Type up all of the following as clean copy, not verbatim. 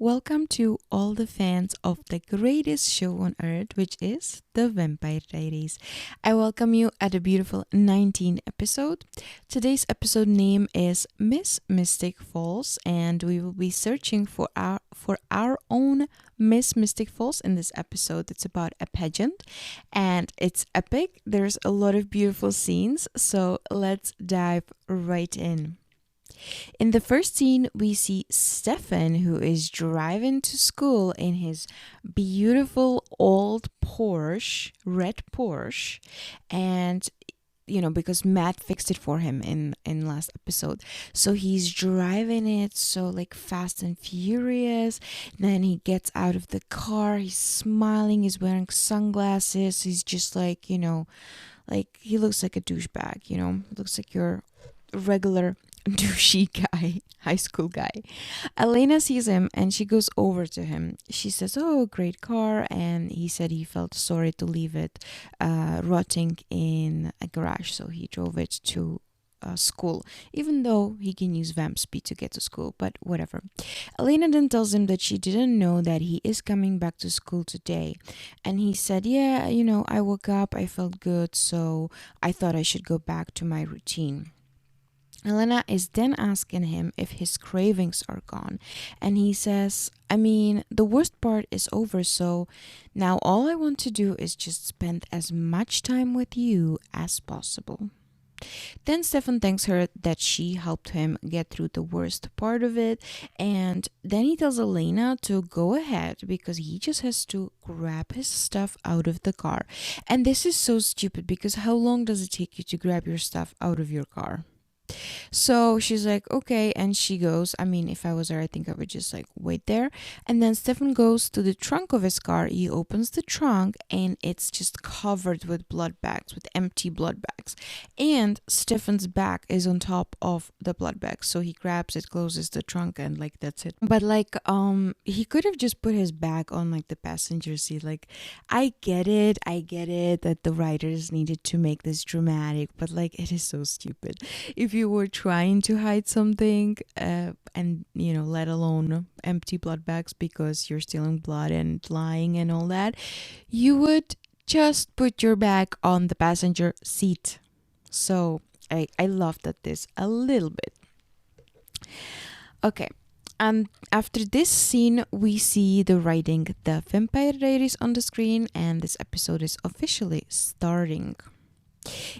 Welcome to all the fans of the greatest show on earth, which is The Vampire Diaries. I welcome you at a beautiful 19th episode. Today's episode name is Miss Mystic Falls, and we will be searching for our own Miss Mystic Falls in this episode. It's about a pageant, and it's epic. There's a lot of beautiful scenes, so let's dive right in. In the first scene, we see Stefan, who is driving to school in his beautiful old Porsche, red Porsche, and because Matt fixed it for him in last episode, so he's driving it so like fast and furious. Then he gets out of the car, he's smiling, he's wearing sunglasses, he's just like he looks like a douchebag, looks like your regular douchey guy, high school guy. Elena sees him and she goes over to him. She says, "Oh, great car." And he said he felt sorry to leave it rotting in a garage, so he drove it to school, even though he can use vamp speed to get to school, but whatever. Elena then tells him that she didn't know that he is coming back to school today. And he said, "Yeah, I woke up, I felt good, so I thought I should go back to my routine." Elena is then asking him if his cravings are gone, and he says, the worst part is over, so now all I want to do is just spend as much time with you as possible." Then Stefan thanks her that she helped him get through the worst part of it, and then he tells Elena to go ahead because he just has to grab his stuff out of the car. And this is so stupid because how long does it take you to grab your stuff out of your car? So she's like, "Okay," and she goes. If I was her, I think I would just like wait there. And then Stefan goes to the trunk of his car. He opens the trunk and it's just covered with blood bags, with empty blood bags. And Stefan's bag is on top of the blood bag. So he grabs it, closes the trunk, and like that's it. But he could have just put his bag on like the passenger seat. Like, I get it that the writers needed to make this dramatic, but like it is so stupid. If you were trying to hide something and let alone empty blood bags because you're stealing blood and lying and all that, you would just put your bag on the passenger seat. So I laughed at this a little bit. Okay, and after this scene, we see the writing The Vampire Diaries on the screen, and this episode is officially starting.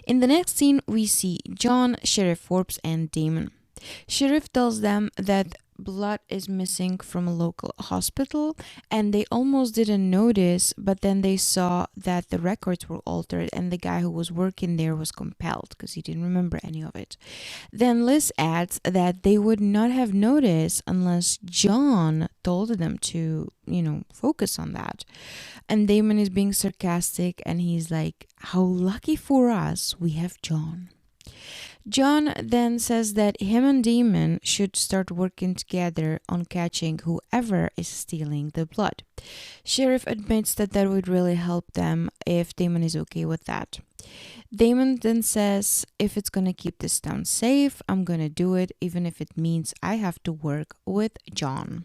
In the next scene, we see John, Sheriff Forbes, and Damon. Sheriff tells them that blood is missing from a local hospital, and they almost didn't notice, but then they saw that the records were altered and the guy who was working there was compelled because he didn't remember any of it. Then Liz adds that they would not have noticed unless John told them to, focus on that. And Damon is being sarcastic and he's like, "How lucky for us we have John." John then says that him and Damon should start working together on catching whoever is stealing the blood. Sheriff admits that would really help them if Damon is okay with that. Damon then says, "If it's gonna keep this town safe, I'm gonna do it, even if it means I have to work with John."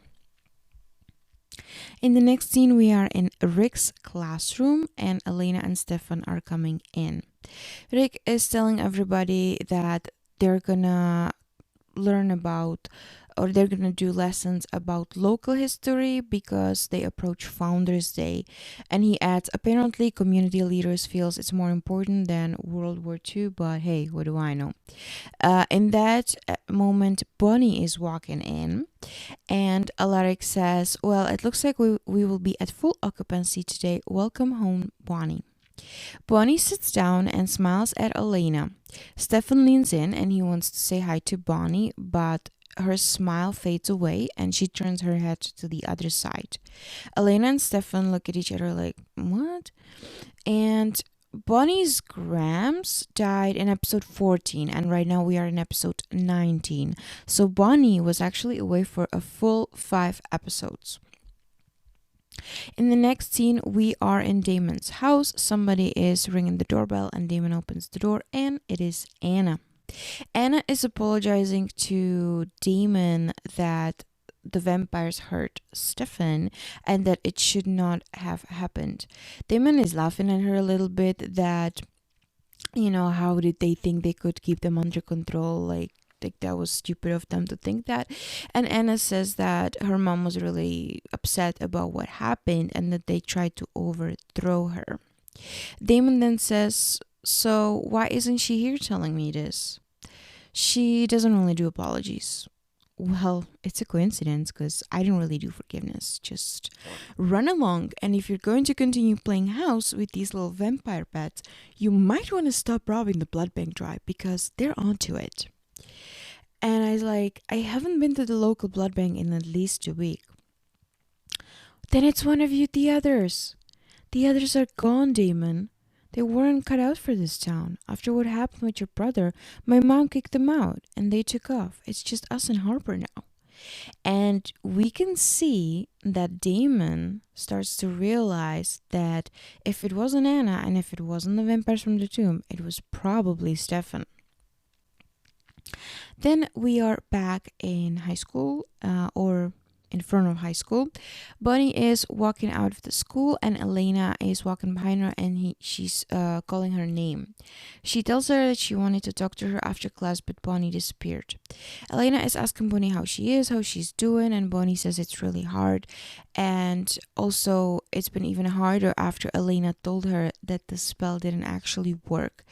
In the next scene, we are in Rick's classroom and Elena and Stefan are coming in. Rick is telling everybody that they're gonna learn about or they're gonna do lessons about local history because they approach Founders Day. And he adds, apparently community leaders feels it's more important than World War II, but hey, what do I know? In that moment, Bonnie is walking in and Alaric says, "Well, it looks like we will be at full occupancy today. Welcome home, Bonnie." Bonnie sits down and smiles at Elena. Stefan leans in and he wants to say hi to Bonnie, but her smile fades away and she turns her head to the other side. Elena and Stefan look at each other like, "What?" And Bonnie's Grams died in episode 14, and right now we are in episode 19. So Bonnie was actually away for a full 5 episodes. In the next scene, we are in Damon's house. Somebody is ringing the doorbell and Damon opens the door and it is Anna. Anna is apologizing to Damon that the vampires hurt Stefan and that it should not have happened. Damon is laughing at her a little bit that, how did they think they could keep them under control? Like that was stupid of them to think that. And Anna says that her mom was really upset about what happened and that they tried to overthrow her. Damon then says, "So why isn't she here telling me this?" She doesn't really do apologies. Well, it's a coincidence because I don't really do forgiveness. Just run along, and if you're going to continue playing house with these little vampire pets, you might want to stop robbing the blood bank dry because they're onto it. And I was like, I haven't been to the local blood bank in at least a week. Then it's one of you, the others. The others are gone, Damon. They weren't cut out for this town. After what happened with your brother, my mom kicked them out and they took off. It's just us and Harper now. And we can see that Damon starts to realize that if it wasn't Anna and if it wasn't the vampires from the tomb, it was probably Stefan. Then we are back in high school, or in front of high school. Bonnie is walking out of the school and Elena is walking behind her and she's calling her name. She tells her that she wanted to talk to her after class, but Bonnie disappeared. Elena is asking Bonnie how she is, how she's doing, and Bonnie says it's really hard. And also it's been even harder after Elena told her that the spell didn't actually work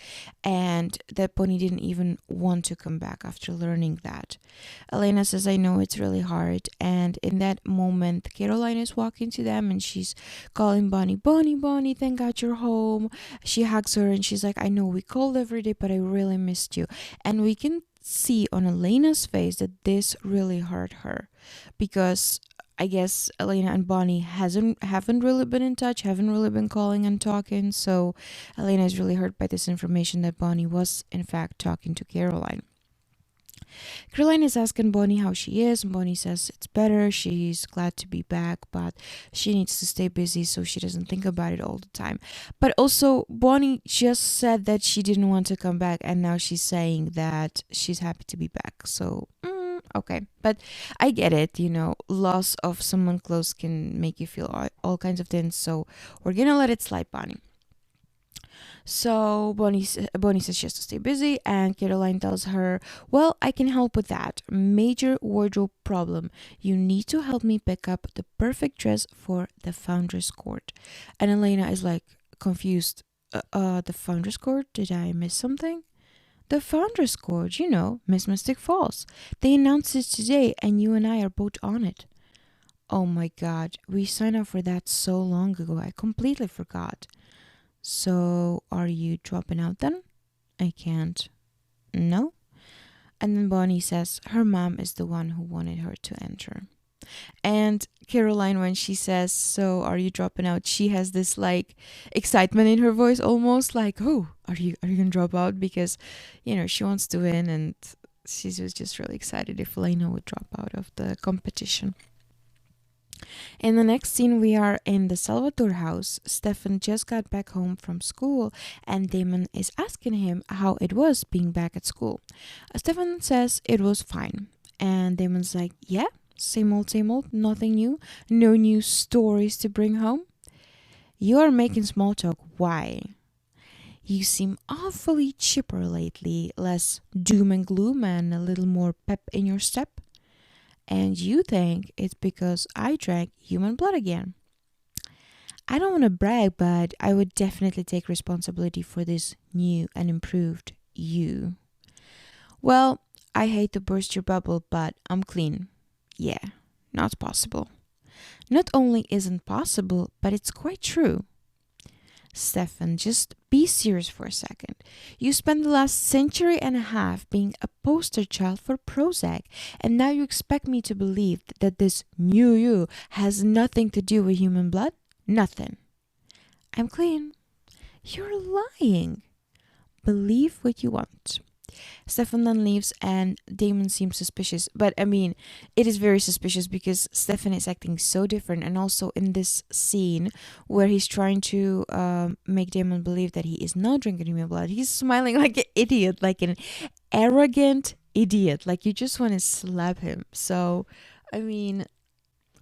and that Bonnie didn't even want to come back after learning that. Elena says, I know it's really hard. And in that moment, Caroline is walking to them and she's calling Bonnie, Bonnie, Bonnie, thank God you're home. She hugs her and she's like, I know we called every day, but I really missed you. And we can see on Elena's face that this really hurt her because I guess Elena and Bonnie haven't really been in touch, haven't really been calling and talking. So Elena is really hurt by this information that Bonnie was in fact talking to Caroline. Caroline is asking Bonnie how she is, and Bonnie says it's better. She's glad to be back, but she needs to stay busy so she doesn't think about it all the time. But also, Bonnie just said that she didn't want to come back, and now she's saying that she's happy to be back. So, okay. But I get it, loss of someone close can make you feel all kinds of things. So we're gonna let it slide, Bonnie. So Bonnie says she has to stay busy, and Caroline tells her, well, I can help with that. Major wardrobe problem. You need to help me pick up the perfect dress for the Foundress Court. And Elena is like confused. The Foundress Court? Did I miss something? The Foundress Court, Miss Mystic Falls. They announced it today, and you and I are both on it. Oh my God, we signed up for that so long ago. I completely forgot. So, are you dropping out then? I can't. No? And then Bonnie says her mom is the one who wanted her to enter. And Caroline, when she says, so are you dropping out? She has this like excitement in her voice, almost like, oh, are you gonna drop out? Because, she wants to win and she was just really excited if Elena would drop out of the competition. In the next scene, we are in the Salvatore house. Stefan just got back home from school and Damon is asking him how it was being back at school. Stefan says it was fine. And Damon's like, yeah, same old, nothing new. No new stories to bring home. You are making small talk. Why? You seem awfully chipper lately. Less doom and gloom and a little more pep in your step. And you think it's because I drank human blood again. I don't want to brag, but I would definitely take responsibility for this new and improved you. Well, I hate to burst your bubble, but I'm clean. Yeah, not possible. Not only isn't possible, but it's quite true. Stefan, just be serious for a second. You spent the last century and a half being a poster child for Prozac, and now you expect me to believe that this new you has nothing to do with human blood? Nothing. I'm clean. You're lying. Believe what you want. Stefan then leaves and Damon seems suspicious. But it is very suspicious because Stefan is acting so different. And also in this scene where he's trying to make Damon believe that he is not drinking human blood, he's smiling like an idiot, like an arrogant idiot. Like you just want to slap him. So I mean,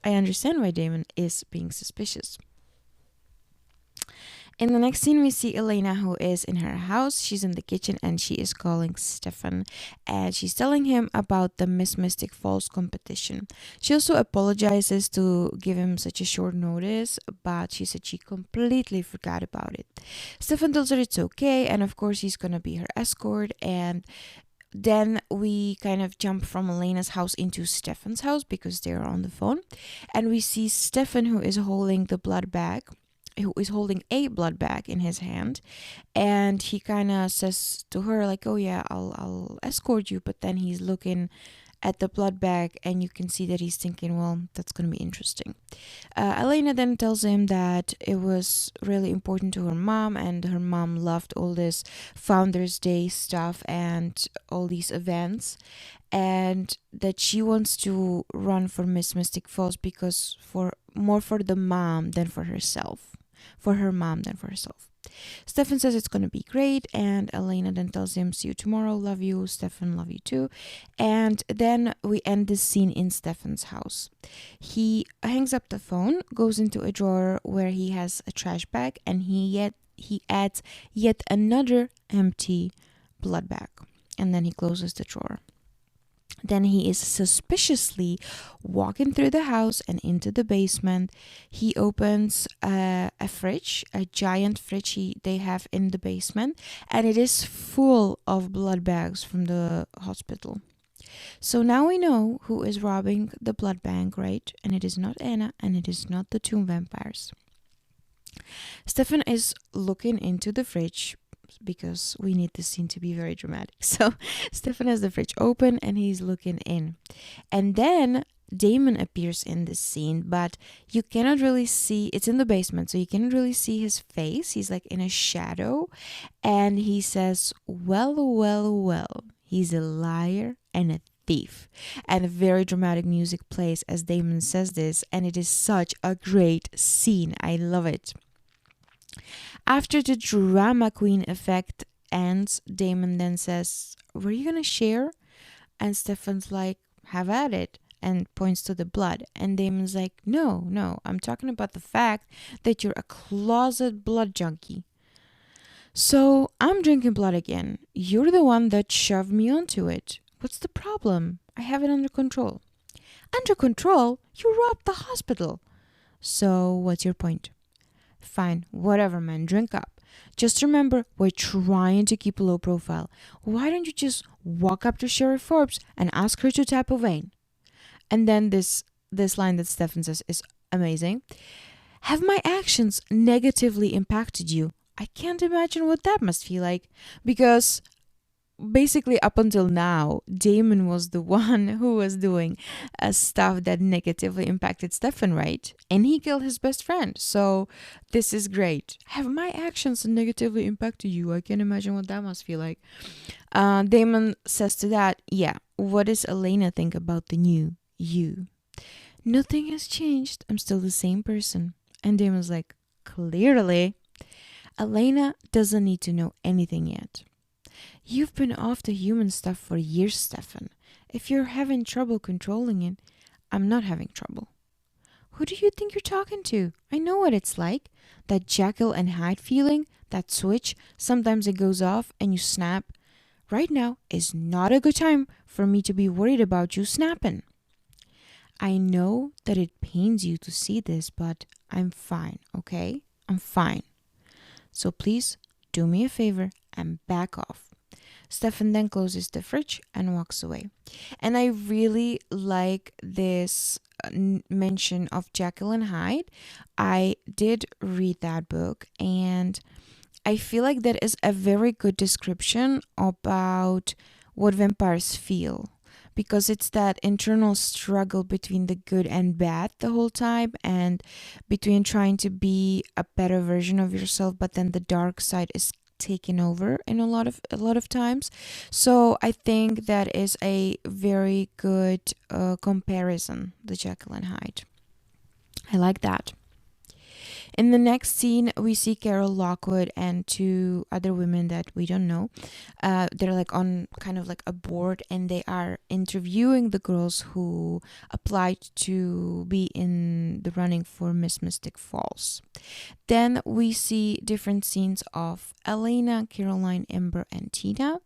I understand why Damon is being suspicious. In the next scene, we see Elena, who is in her house. She's in the kitchen and she is calling Stefan, and she's telling him about the Miss Mystic Falls competition. She also apologizes to give him such a short notice, but she said she completely forgot about it. Stefan tells her it's okay, and of course, he's gonna be her escort. And then we kind of jump from Elena's house into Stefan's house because they're on the phone, and we see Stefan, who is holding the blood bag, who is holding a blood bag in his hand, and he kind of says to her like, oh yeah, I'll escort you, but then he's looking at the blood bag and you can see that he's thinking, well, that's going to be interesting. Elena then tells him that it was really important to her mom, and her mom loved all this Founders Day stuff and all these events, and that she wants to run for Miss Mystic Falls because for the mom than for herself. For her mom than for herself. Stefan says it's going to be great, and Elena then tells him, see you tomorrow, love you. Stefan, love you too. And then we end this scene in Stefan's house. He hangs up the phone, goes into a drawer where he has a trash bag, and he adds yet another empty blood bag, and then he closes the drawer. Then he is suspiciously walking through the house and into the basement. He opens a fridge, a giant fridge they have in the basement, and it is full of blood bags from the hospital. So now we know who is robbing the blood bank, right? And it is not Anna, and it is not the two vampires. Stefan is looking into the fridge because we need this scene to be very dramatic. So Stefan has the fridge open and he's looking in. And then Damon appears in this scene, but you cannot really see, it's in the basement, so you cannot really see his face. He's like in a shadow, and he says, well, he's a liar and a thief. And a very dramatic music plays as Damon says this, and it is such a great scene. I love it. After the drama queen effect ends, Damon then says, were you gonna share? And Stefan's like, have at it, and points to the blood. And Damon's like, no, I'm talking about the fact that you're a closet blood junkie. So I'm drinking blood again. You're the one that shoved me onto it. What's the problem? I have it under control. Under control? You robbed the hospital. So what's your point? Fine, whatever, man, drink up. Just remember, we're trying to keep a low profile. Why don't you just walk up to Sheriff Forbes and ask her to tap a vein? And then this line that Stefan says is amazing. Have my actions negatively impacted you? I can't imagine what that must feel like. Because basically up until now, Damon was the one who was doing stuff that negatively impacted Stefan, right? And he killed his best friend. So this is great. Have my actions negatively impacted you? I can't imagine what that must feel like. Damon says to that, yeah, what does Elena think about the new you? Nothing has changed. I'm still the same person. And Damon's like, clearly. Elena doesn't need to know anything yet. You've been off the human stuff for years, Stefan. If you're having trouble controlling it, I'm not having trouble. Who do you think you're talking to? I know what it's like. That Jekyll and Hyde feeling, that switch, sometimes it goes off and you snap. Right now is not a good time for me to be worried about you snapping. I know that it pains you to see this, but I'm fine, okay? I'm fine. So please do me a favor and back off. Stefan then closes the fridge and walks away. And I really like this mention of Jekyll and Hyde. I did read that book, and I feel like that is a very good description about what vampires feel. Because it's that internal struggle between the good and bad the whole time, and between trying to be a better version of yourself, but then the dark side is taken over in a lot of times. So I think that is a very good comparison, the Jekyll and Hyde. I like that. In the next scene, we see Carol Lockwood and two other women that we don't know. They're like on kind of like a board, and they are interviewing the girls who applied to be in the running for Miss Mystic Falls. Then we see different scenes of Elena, Caroline, Amber, and Tina,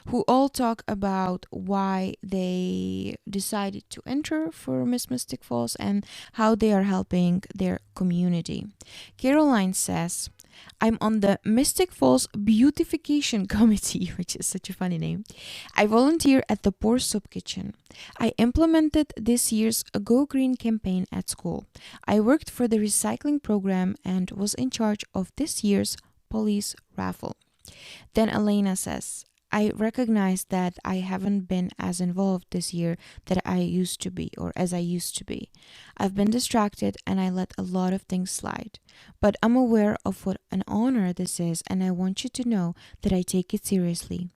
who all talk about why they decided to enter for Miss Mystic Falls and how they are helping their community. Caroline says, I'm on the Mystic Falls Beautification Committee, which is such a funny name. I volunteer at the Poor Soup Kitchen. I implemented this year's Go Green campaign at school. I worked for the recycling program and was in charge of this year's police raffle. Then Elena says, I recognize that I haven't been as involved this year that I used to be, or as I used to be. I've been distracted and I let a lot of things slide. But I'm aware of what an honor this is, and I want you to know that I take it seriously.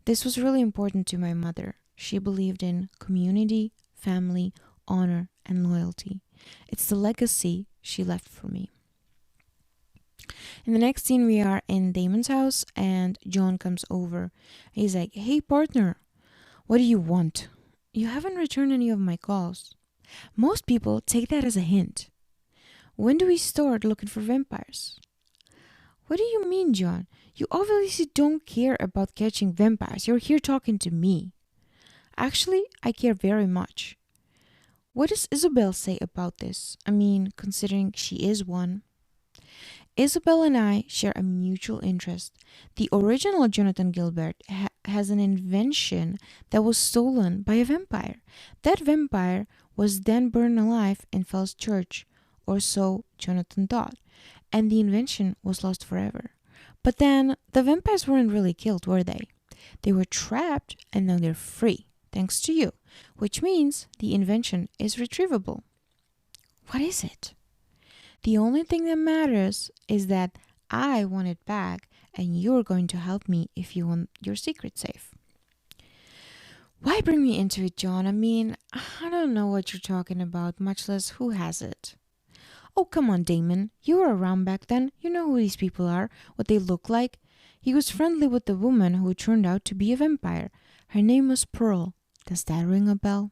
This was really important to my mother. She believed in community, family, honor, and loyalty. It's the legacy she left for me. In the next scene, we are in Damon's house, and John comes over. He's like, hey, partner, what do you want? You haven't returned any of my calls. Most people take that as a hint. When do we start looking for vampires? What do you mean, John? You obviously don't care about catching vampires. You're here talking to me. Actually, I care very much. What does Isabel say about this? I mean, considering she is one. Isabel and I share a mutual interest. The original Jonathan Gilbert has an invention that was stolen by a vampire. That vampire was then burned alive in Fell's Church, or so Jonathan thought, and the invention was lost forever. But then, the vampires weren't really killed, were they? They were trapped, and now they're free, thanks to you, which means the invention is retrievable. What is it? The only thing that matters is that I want it back, and you're going to help me if you want your secret safe. Why bring me into it, John? I mean, I don't know what you're talking about, much less who has it. Oh, come on, Damon. You were around back then. You know who these people are, what they look like. He was friendly with the woman who turned out to be a vampire. Her name was Pearl. Does that ring a bell?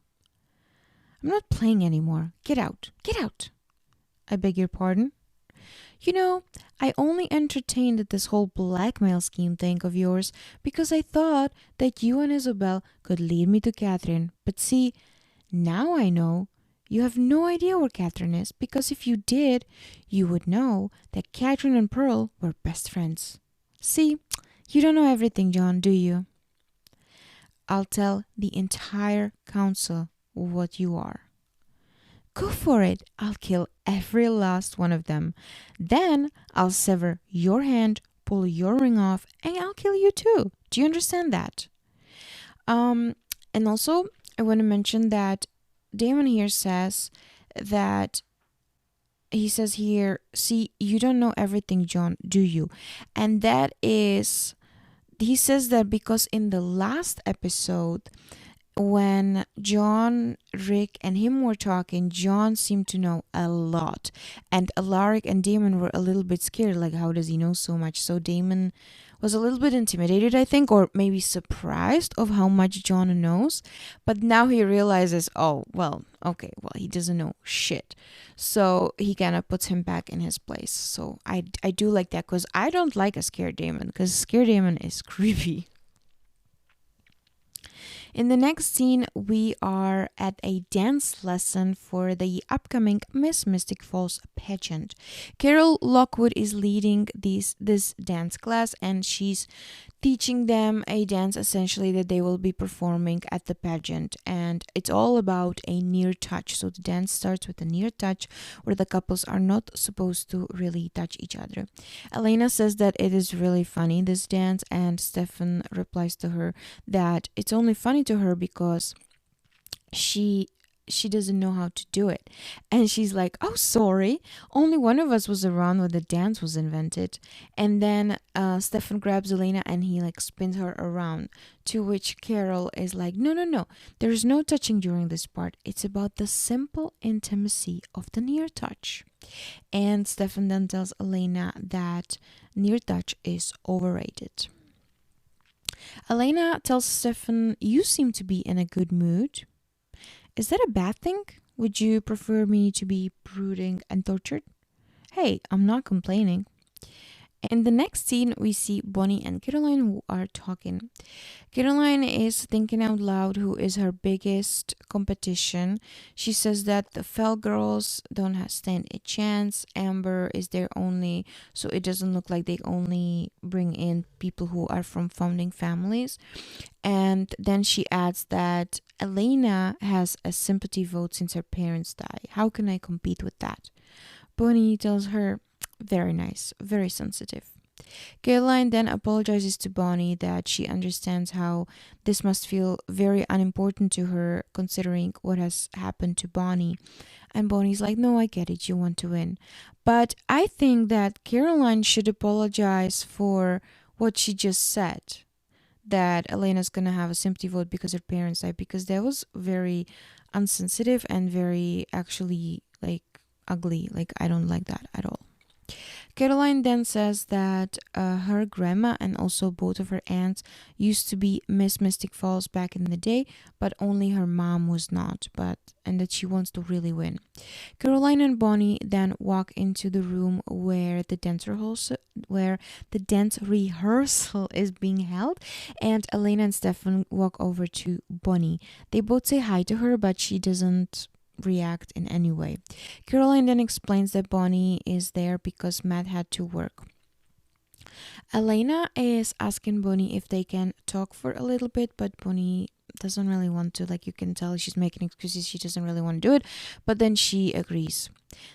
I'm not playing anymore. Get out. Get out. I beg your pardon? You know, I only entertained this whole blackmail scheme thing of yours because I thought that you and Isabel could lead me to Catherine. But see, now I know you have no idea where Catherine is, because if you did, you would know that Catherine and Pearl were best friends. See, you don't know everything, John, do you? I'll tell the entire council what you are. Go for it. I'll kill every last one of them. Then I'll sever your hand, pull your ring off, and I'll kill you too. Do you understand that? And also, I want to mention that Damon here says that he says here, see, you don't know everything, John, do you? And that is, he says that because in the last episode, when John, Rick, and him were talking, John seemed to know a lot. And Alaric and Damon were a little bit scared, like, how does he know so much? So Damon was a little bit intimidated, I think, or maybe surprised of how much John knows. But now he realizes, oh, well, okay, well, he doesn't know shit. So he kind of puts him back in his place. So I do like that, because I don't like a scared Damon, because scared Damon is creepy. In the next scene, we are at a dance lesson for the upcoming Miss Mystic Falls pageant. Carol Lockwood is leading this dance class, and she's teaching them a dance essentially that they will be performing at the pageant. And it's all about a near touch. So the dance starts with a near touch where the couples are not supposed to really touch each other. Elena says that it is really funny, this dance, and Stefan replies to her that it's only funny to her because she she doesn't know how to do it. And she's like, oh, sorry. Only one of us was around when the dance was invented. And then Stefan grabs Elena and he like spins her around. To which Carol is like, no, no, no. There's no touching during this part. It's about the simple intimacy of the near touch. And Stefan then tells Elena that near touch is overrated. Elena tells Stefan, you seem to be in a good mood. Is that a bad thing? Would you prefer me to be brooding and tortured? Hey, I'm not complaining. In the next scene, we see Bonnie and Caroline who are talking. Caroline is thinking out loud who is her biggest competition. She says that the Fell girls don't stand a chance. Amber is their only, so it doesn't look like they only bring in people who are from founding families. And then she adds that Elena has a sympathy vote since her parents died. How can I compete with that? Bonnie tells her, very nice, very sensitive. Caroline then apologizes to Bonnie that she understands how this must feel very unimportant to her considering what has happened to Bonnie. And Bonnie's like, no, I get it, you want to win. But I think that Caroline should apologize for what she just said. That Elena's gonna have a sympathy vote because her parents died, because that was very unsensitive and very actually like ugly. Like, I don't like that at all. Caroline then says that her grandma and also both of her aunts used to be Miss Mystic Falls back in the day, but only her mom was not, and that she wants to really win. Caroline and Bonnie then walk into the room where the dance rehearsal is being held, and Elena and Stefan walk over to Bonnie. They both say hi to her, but she doesn't react in any way. Caroline then explains that Bonnie is there because Matt had to work. Elena is asking Bonnie if they can talk for a little bit, but Bonnie doesn't really want to. Like, you can tell she's making excuses, she doesn't really want to do it, but then she agrees.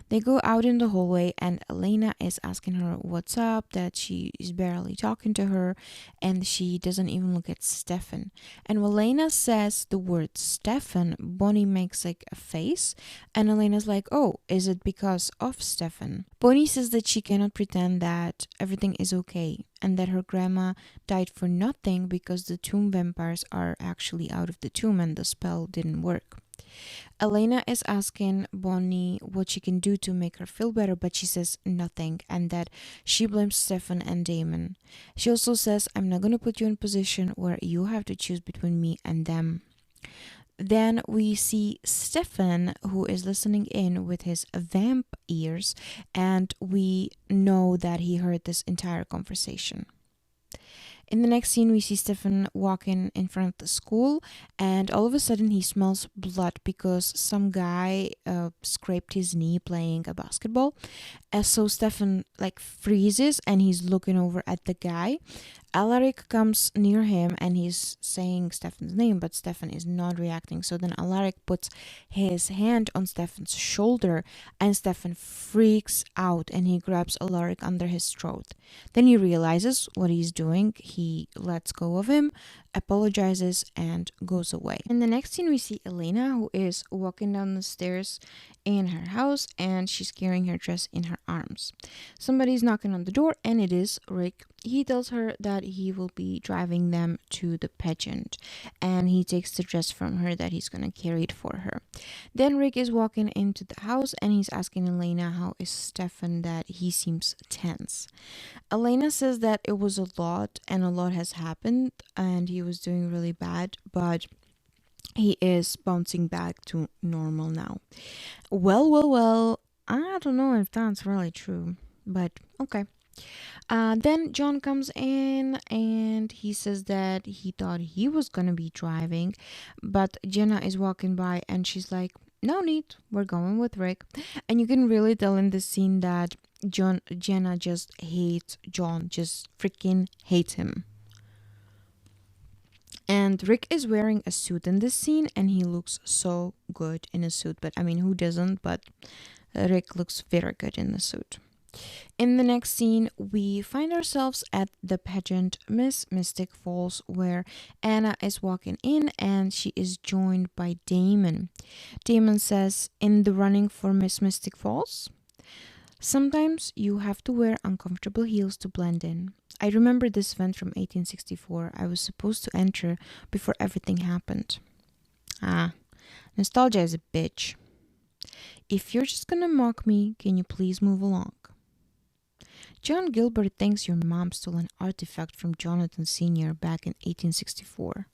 They go out in the hallway and Elena is asking her what's up, that she is barely talking to her, and she doesn't even look at Stefan. And when Elena says the word Stefan, Bonnie makes like a face, and Elena's like, oh, is it because of Stefan? Bonnie says that she cannot pretend that everything is okay and that her grandma died for nothing because the tomb vampires are actually out of the tomb and the spell didn't work. Elena is asking Bonnie what she can do to make her feel better, but she says nothing and that she blames Stefan and Damon. She also says, I'm not going to put you in a position where you have to choose between me and them. Then we see Stefan, who is listening in with his vamp ears, and we know that he heard this entire conversation. In the next scene, we see Stefan walking in front of the school, and all of a sudden he smells blood because some guy scraped his knee playing a basketball. So Stefan like freezes and he's looking over at the guy. Alaric comes near him and he's saying Stefan's name, but Stefan is not reacting. So then Alaric puts his hand on Stefan's shoulder and Stefan freaks out and he grabs Alaric under his throat. Then he realizes what he's doing. He lets go of him, apologizes, and goes away. In the next scene, we see Elena, who is walking down the stairs in her house and she's carrying her dress in her arms. Somebody's knocking on the door and it is Rick. He tells her that he will be driving them to the pageant and he takes the dress from her that he's going to carry it for her. Then Rick is walking into the house and he's asking Elena how is Stefan, that he seems tense. Elena says that it was a lot and a lot has happened and he was doing really bad, but he is bouncing back to normal now. Well, I don't know if that's really true, but okay. Then John comes in and he says that he thought he was gonna be driving, but Jenna is walking by and she's like, no need, we're going with Rick. And you can really tell in this scene that Jenna just hates John, just freaking hates him. And Rick is wearing a suit in this scene and he looks so good in a suit. But I mean, who doesn't? But Rick looks very good in the suit. In the next scene, we find ourselves at the pageant Miss Mystic Falls, where Anna is walking in and she is joined by Damon. Damon says, "In the running for Miss Mystic Falls, sometimes you have to wear uncomfortable heels to blend in. I remember this event from 1864. I was supposed to enter before everything happened." Ah, nostalgia is a bitch. If you're just gonna mock me, can you please move along? John Gilbert thinks your mom stole an artifact from Jonathan Sr. back in 1864.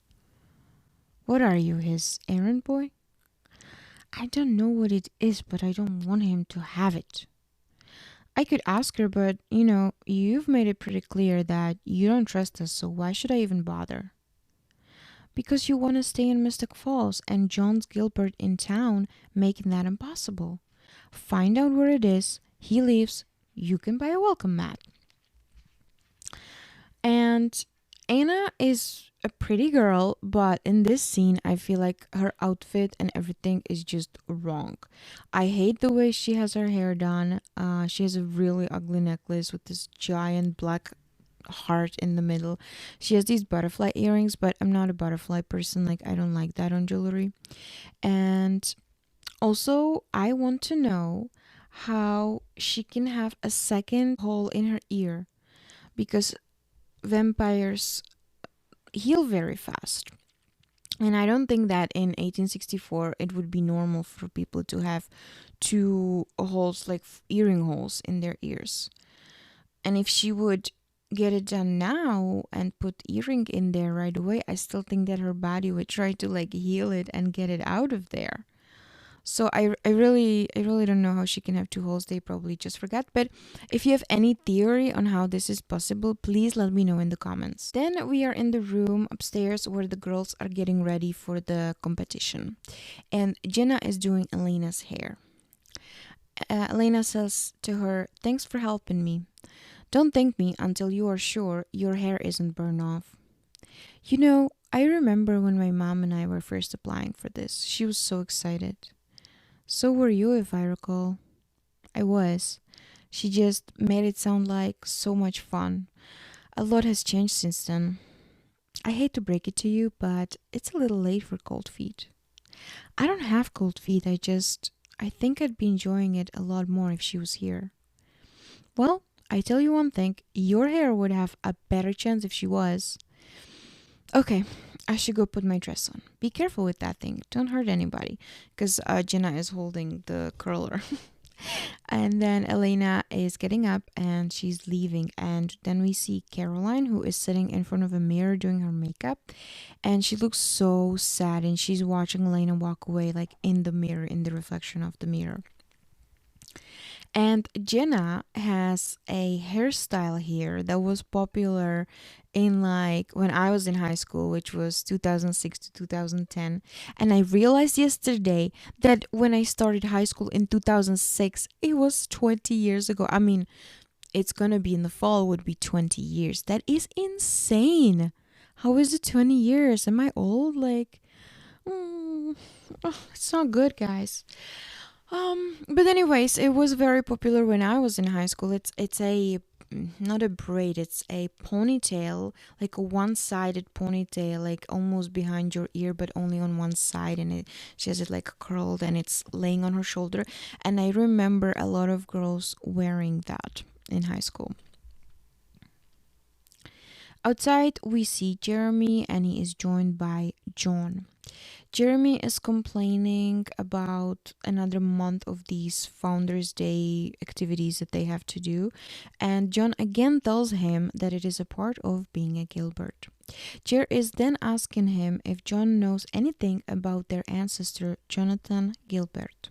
What are you, his errand boy? I don't know what it is, but I don't want him to have it. I could ask her, but you've made it pretty clear that you don't trust us, so why should I even bother? Because you want to stay in Mystic Falls and John's Gilbert in town, making that impossible. Find out where it is, he leaves, you can buy a welcome mat. And Anna is a pretty girl, but in this scene, I feel like her outfit and everything is just wrong. I hate the way she has her hair done. She has a really ugly necklace with this giant black heart in the middle. She has these butterfly earrings, but I'm not a butterfly person. Like, I don't like that on jewelry. And also, I want to know how she can have a second hole in her ear, because vampires heal very fast. And I don't think that in 1864 it would be normal for people to have two holes, like earring holes in their ears. And if she would get it done now and put earring in there right away, I still think that her body would try to like heal it and get it out of there. So I really don't know how she can have two holes. They probably just forgot. But if you have any theory on how this is possible, please let me know in the comments. Then we are in the room upstairs where the girls are getting ready for the competition. And Jenna is doing Elena's hair. Elena says to her, "Thanks for helping me. Don't thank me until you are sure your hair isn't burned off." I remember when my mom and I were first applying for this. She was so excited. So were you, if I recall. I was. She just made it sound like so much fun. A lot has changed since then. I hate to break it to you, but it's a little late for cold feet. I don't have cold feet, I think I'd be enjoying it a lot more if she was here. Well, I tell you one thing, your hair would have a better chance if she was. Okay, I should go put my dress on. Be careful with that thing. Don't hurt anybody. Because Jenna is holding the curler. And then Elena is getting up and she's leaving. And then we see Caroline, who is sitting in front of a mirror doing her makeup. And she looks so sad. And she's watching Elena walk away, like in the mirror, in the reflection of the mirror. And Jenna has a hairstyle here that was popular in like when I was in high school, which was 2006 to 2010. And I realized yesterday that when I started high school in 2006, it was 20 years ago. I mean, it's gonna be in the fall, would be 20 years. That is insane. How is it 20 years? Am I old? Like, it's not good, guys. But anyways, it was very popular when I was in high school. It's a not a braid, it's a ponytail, like a one-sided ponytail, like almost behind your ear, but only on one side, and she has it like curled, and it's laying on her shoulder. And I remember a lot of girls wearing that in high school. Outside, we see Jeremy, and he is joined by John. Jeremy is complaining about another month of these Founders Day activities that they have to do, and John again tells him that it is a part of being a Gilbert. Jer is then asking him if John knows anything about their ancestor Jonathan Gilbert,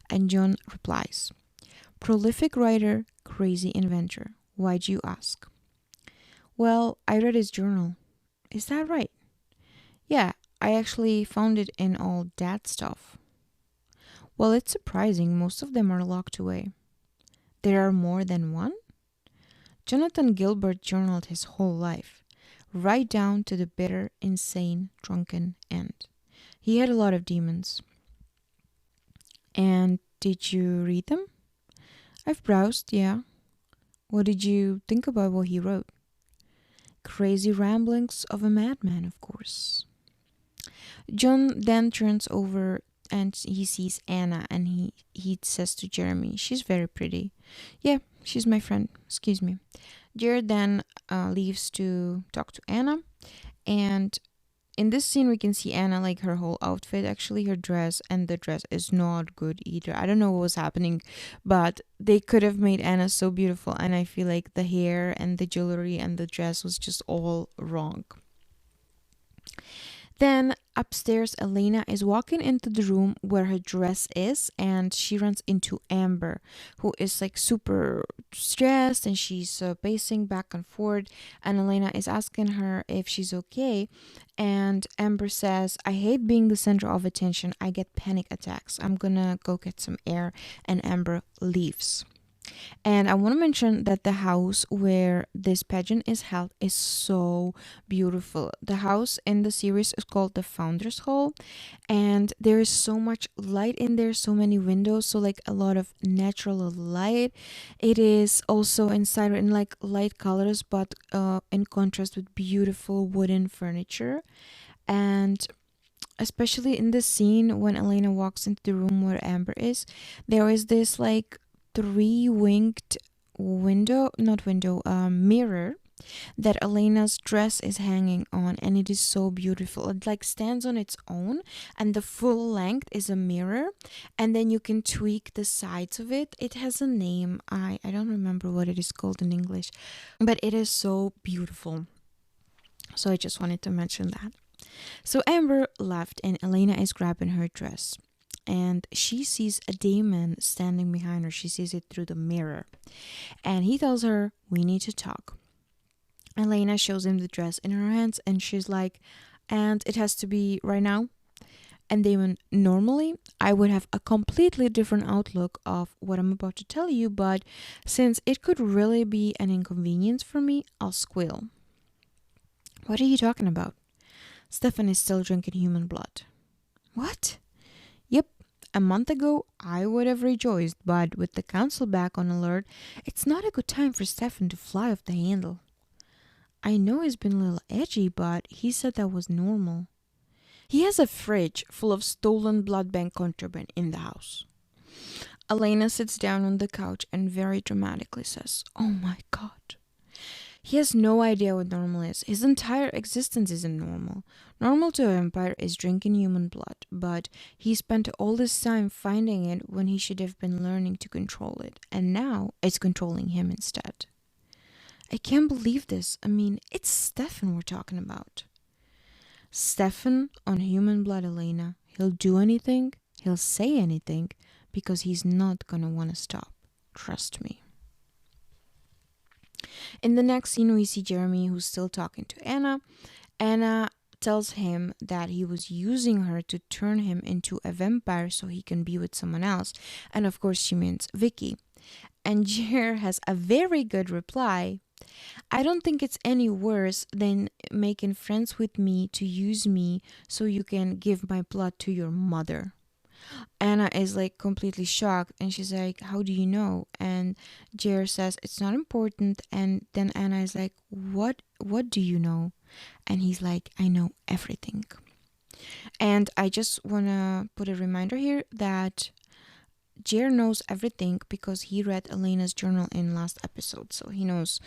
and John replies, "Prolific writer, crazy inventor. Why'd you ask?" "Well, I read his journal." "Is that right?" "Yeah, I actually found it in all that stuff." "Well, it's surprising. Most of them are locked away." "There are more than one?" Jonathan Gilbert journaled his whole life, right down to the bitter, insane, drunken end. He had a lot of demons. "And did you read them?" "I've browsed, yeah." What did you think about what he wrote? Crazy ramblings of a madman, of course. John then turns over and he sees Anna, and he says to Jeremy, she's very pretty. Yeah, she's my friend. Excuse me. Jared then leaves to talk to Anna, and in this scene we can see Anna, like her whole outfit, actually her dress, and the dress is not good either. I don't know what was happening, but they could have made Anna so beautiful, and I feel like the hair and the jewelry and the dress was just all wrong. Then upstairs, Elena is walking into the room where her dress is, and she runs into Amber, who is like super stressed, and she's pacing back and forth. And Elena is asking her if she's okay. And Amber says, I hate being the center of attention. I get panic attacks. I'm gonna go get some air. And Amber leaves. And I want to mention that the house where this pageant is held is so beautiful. The house in the series is called the Founders Hall, and there is so much light in there, so many windows, so like a lot of natural light. It is also inside in like light colors, but in contrast with beautiful wooden furniture. And especially in the scene when Elena walks into the room where Amber is, there is this like three-winged mirror that Elena's dress is hanging on, and it is so beautiful. It like stands on its own, and the full length is a mirror, and then you can tweak the sides of it. It has a name. I don't remember what it is called in English, but it is so beautiful. So I just wanted to mention that. So Amber left, and Elena is grabbing her dress, and she sees a Damon standing behind her. She sees it through the mirror, and he tells her, we need to talk. Elena shows him the dress in her hands, and she's like, and it has to be right now. And Damon, normally I would have a completely different outlook of what I'm about to tell you, but since it could really be an inconvenience for me, I'll squeal. What are you talking about? Stefan is still drinking human blood. What? Yep, a month ago I would have rejoiced, but with the council back on alert, it's not a good time for Stefan to fly off the handle. I know he's been a little edgy, but he said that was normal. He has a fridge full of stolen blood bank contraband in the house. Elena sits down on the couch and very dramatically says, oh my god. He has no idea what normal is. His entire existence isn't normal. Normal to a vampire is drinking human blood, but he spent all this time finding it when he should have been learning to control it, and now it's controlling him instead. I can't believe this. I mean, it's Stefan we're talking about. Stefan on human blood, Elena. He'll do anything, he'll say anything, because he's not gonna want to stop. Trust me. In the next scene, we see Jeremy, who's still talking to Anna. Anna tells him that he was using her to turn him into a vampire so he can be with someone else. And of course, she means Vicky. And Jer has a very good reply. I don't think it's any worse than making friends with me to use me so you can give my blood to your mother. Anna is like completely shocked, and she's like, how do you know? And Jer says it's not important, and then Anna is like, what do you know? And he's like, I know everything. And I just want to put a reminder here that Jer knows everything because he read Elena's journal in last episode, so he knows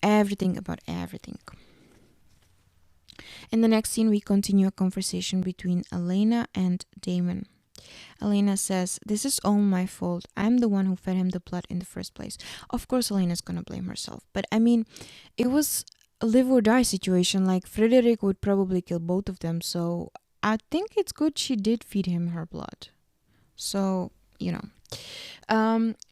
everything about everything. In the next scene, we continue a conversation between Elena and Damon. Elena says, this is all my fault. I'm the one who fed him the blood in the first place. Of course, Elena's gonna blame herself. But I mean, it was a live or die situation. Like, Frederick would probably kill both of them. So I think it's good she did feed him her blood. So, you know.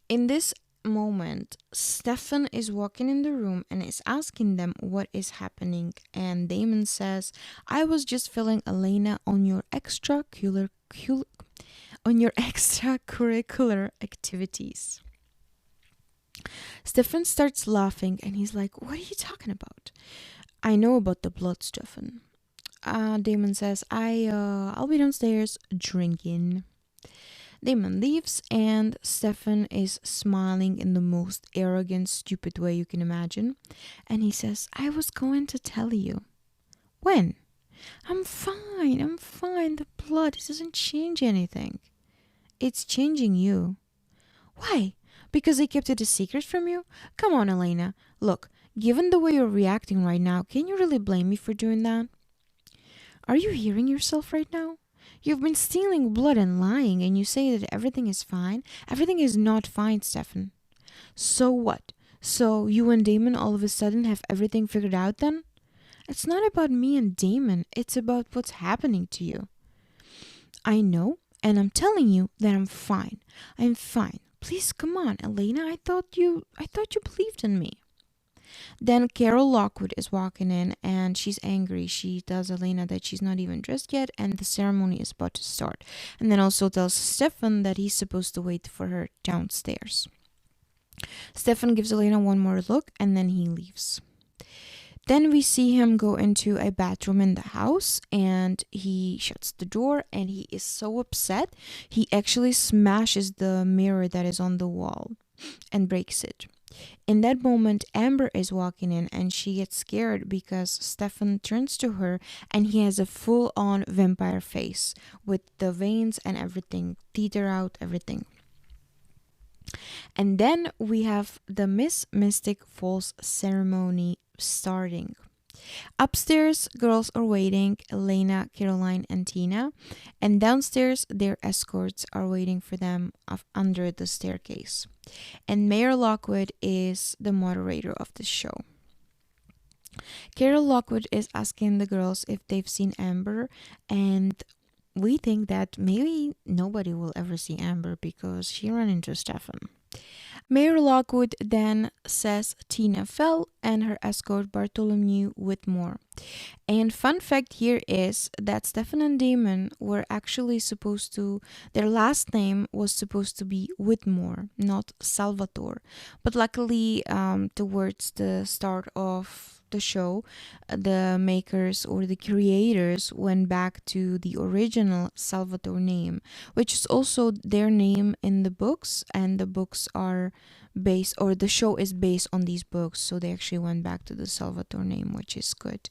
In this moment, Stefan is walking in the room and is asking them what is happening. And Damon says, I was just filling Elena on your extracurricular activities. Stefan starts laughing and he's like, what are you talking about? I know about the blood, Stefan. Damon says, I'll be downstairs drinking. Damon leaves, and Stefan is smiling in the most arrogant, stupid way you can imagine. And he says, I was going to tell you. When? I'm fine. The blood doesn't change anything. It's changing you. Why? Because I kept it a secret from you? Come on, Elena. Look, given the way you're reacting right now, can you really blame me for doing that? Are you hearing yourself right now? You've been stealing blood and lying, and you say that everything is fine. Everything is not fine, Stefan. So what? So you and Damon all of a sudden have everything figured out then? It's not about me and Damon, it's about what's happening to you. I know, and I'm telling you that I'm fine. I'm fine. Please come on, Elena. I thought you believed in me. Then Carol Lockwood is walking in and she's angry. She tells Elena that she's not even dressed yet and the ceremony is about to start. And then also tells Stefan that he's supposed to wait for her downstairs. Stefan gives Elena one more look and then he leaves. Then we see him go into a bathroom in the house and he shuts the door and he is so upset. He actually smashes the mirror that is on the wall and breaks it. In that moment, Amber is walking in and she gets scared because Stefan turns to her and he has a full-on vampire face with the veins and everything, teeth are out, everything. And then we have the Miss Mystic Falls ceremony starting. Upstairs, girls are waiting, Elena, Caroline, and Tina. And downstairs, their escorts are waiting for them under the staircase. And Mayor Lockwood is the moderator of the show. Carol Lockwood is asking the girls if they've seen Amber, and we think that maybe nobody will ever see Amber because she ran into Stefan. Mayor Lockwood then says Tina fell and her escort Bartholomew Whitmore. And fun fact here is that Stefan and Damon were actually supposed to, their last name was supposed to be Whitmore, not Salvatore. But luckily, towards the start of the show, the makers or the creators went back to the original Salvatore name, which is also their name in the books, and the books are based, or the show is based on these books, so they actually went back to the Salvatore name, which is good.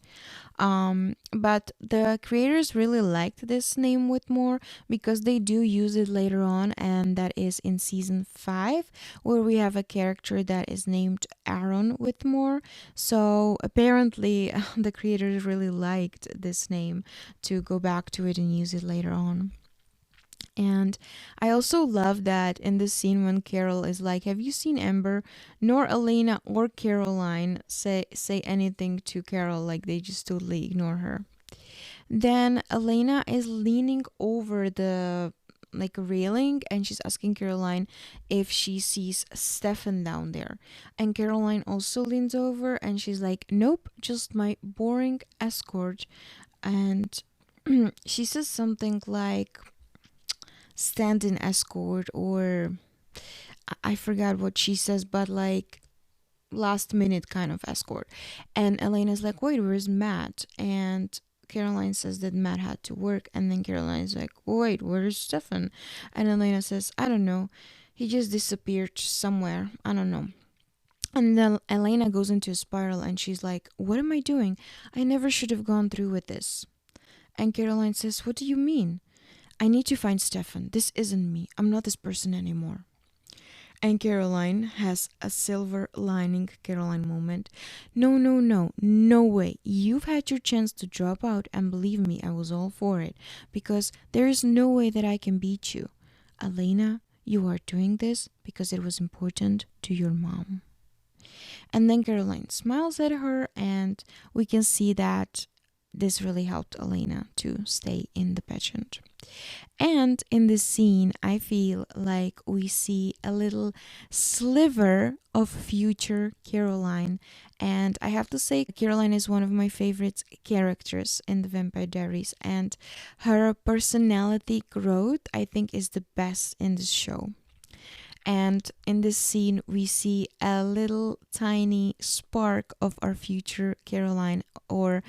But the creators really liked this name Whitmore because they do use it later on, and that is in season 5, where we have a character that is named Aaron Whitmore. So apparently the creators really liked this name to go back to it and use it later on. And I also love that in this scene when Carol is like, have you seen Amber? Nor Elena or Caroline say anything to Carol, like they just totally ignore her. Then Elena is leaning over the railing and she's asking Caroline if she sees Stefan down there. And Caroline also leans over and she's like, nope, just my boring escort. And she says something like stand-in escort, or I forgot what she says, but like last minute kind of escort. And Elena's like, wait, where's Matt? And Caroline says that Matt had to work, and then Caroline's like, wait, where's Stefan? And Elena says, I don't know, he just disappeared somewhere, I don't know. And then Elena goes into a spiral and she's like, what am I doing? I never should have gone through with this. And Caroline says, what do you mean? I need to find Stefan. This isn't me. I'm not this person anymore. And Caroline has a silver lining Caroline moment. No way. You've had your chance to drop out, and believe me, I was all for it, because there is no way that I can beat you. Elena, you are doing this because it was important to your mom. And then Caroline smiles at her, and we can see that this really helped Elena to stay in the pageant. And in this scene, I feel like we see a little sliver of future Caroline. And I have to say, Caroline is one of my favorite characters in the Vampire Diaries. And her personality growth, I think, is the best in this show. And in this scene, we see a little tiny spark of our future Caroline, or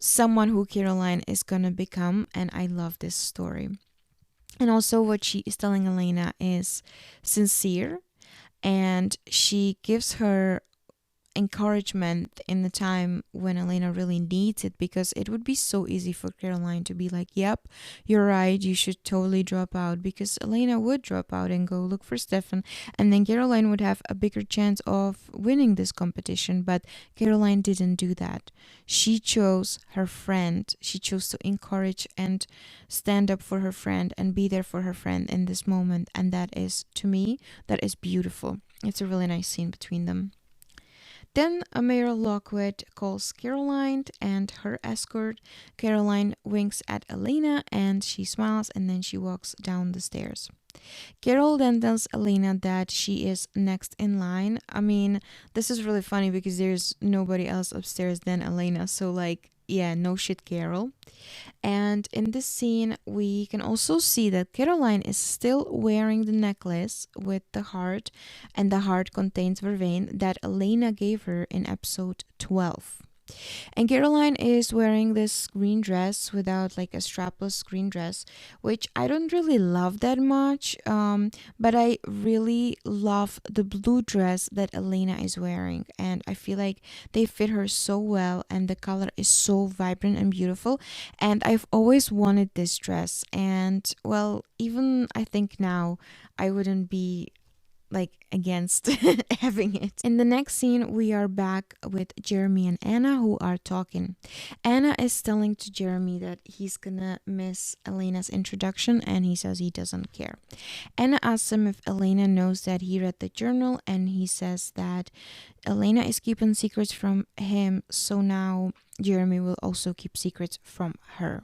someone who Caroline is gonna become, and I love this story. And also, what she is telling Elena is sincere, and she gives her encouragement in the time when Elena really needs it, because it would be so easy for Caroline to be like, yep, you're right, you should totally drop out, because Elena would drop out and go look for Stefan, and then Caroline would have a bigger chance of winning this competition. But Caroline didn't do that. She chose her friend. She chose to encourage and stand up for her friend and be there for her friend in this moment, and that is, to me, that is beautiful. It's a really nice scene between them. Then Mayor Lockwood calls Caroline and her escort. Caroline winks at Elena and she smiles, and then she walks down the stairs. Carol then tells Elena that she is next in line. I mean, this is really funny because there's nobody else upstairs than Elena. So, like, yeah, no shit, Carol. And in this scene, we can also see that Caroline is still wearing the necklace with the heart, and the heart contains vervain that Elena gave her in episode 12. And Caroline is wearing this green dress without like a strapless green dress, which I don't really love that much. But I really love the blue dress that Elena is wearing. And I feel like they fit her so well, and the color is so vibrant and beautiful. And I've always wanted this dress. And well, even I think now I wouldn't be like against having it. In the next scene, we are back with Jeremy and Anna, who are talking. Anna is telling to Jeremy that he's gonna miss Elena's introduction, and he says he doesn't care. Anna asks him if Elena knows that he read the journal, and he says that Elena is keeping secrets from him, so now Jeremy will also keep secrets from her.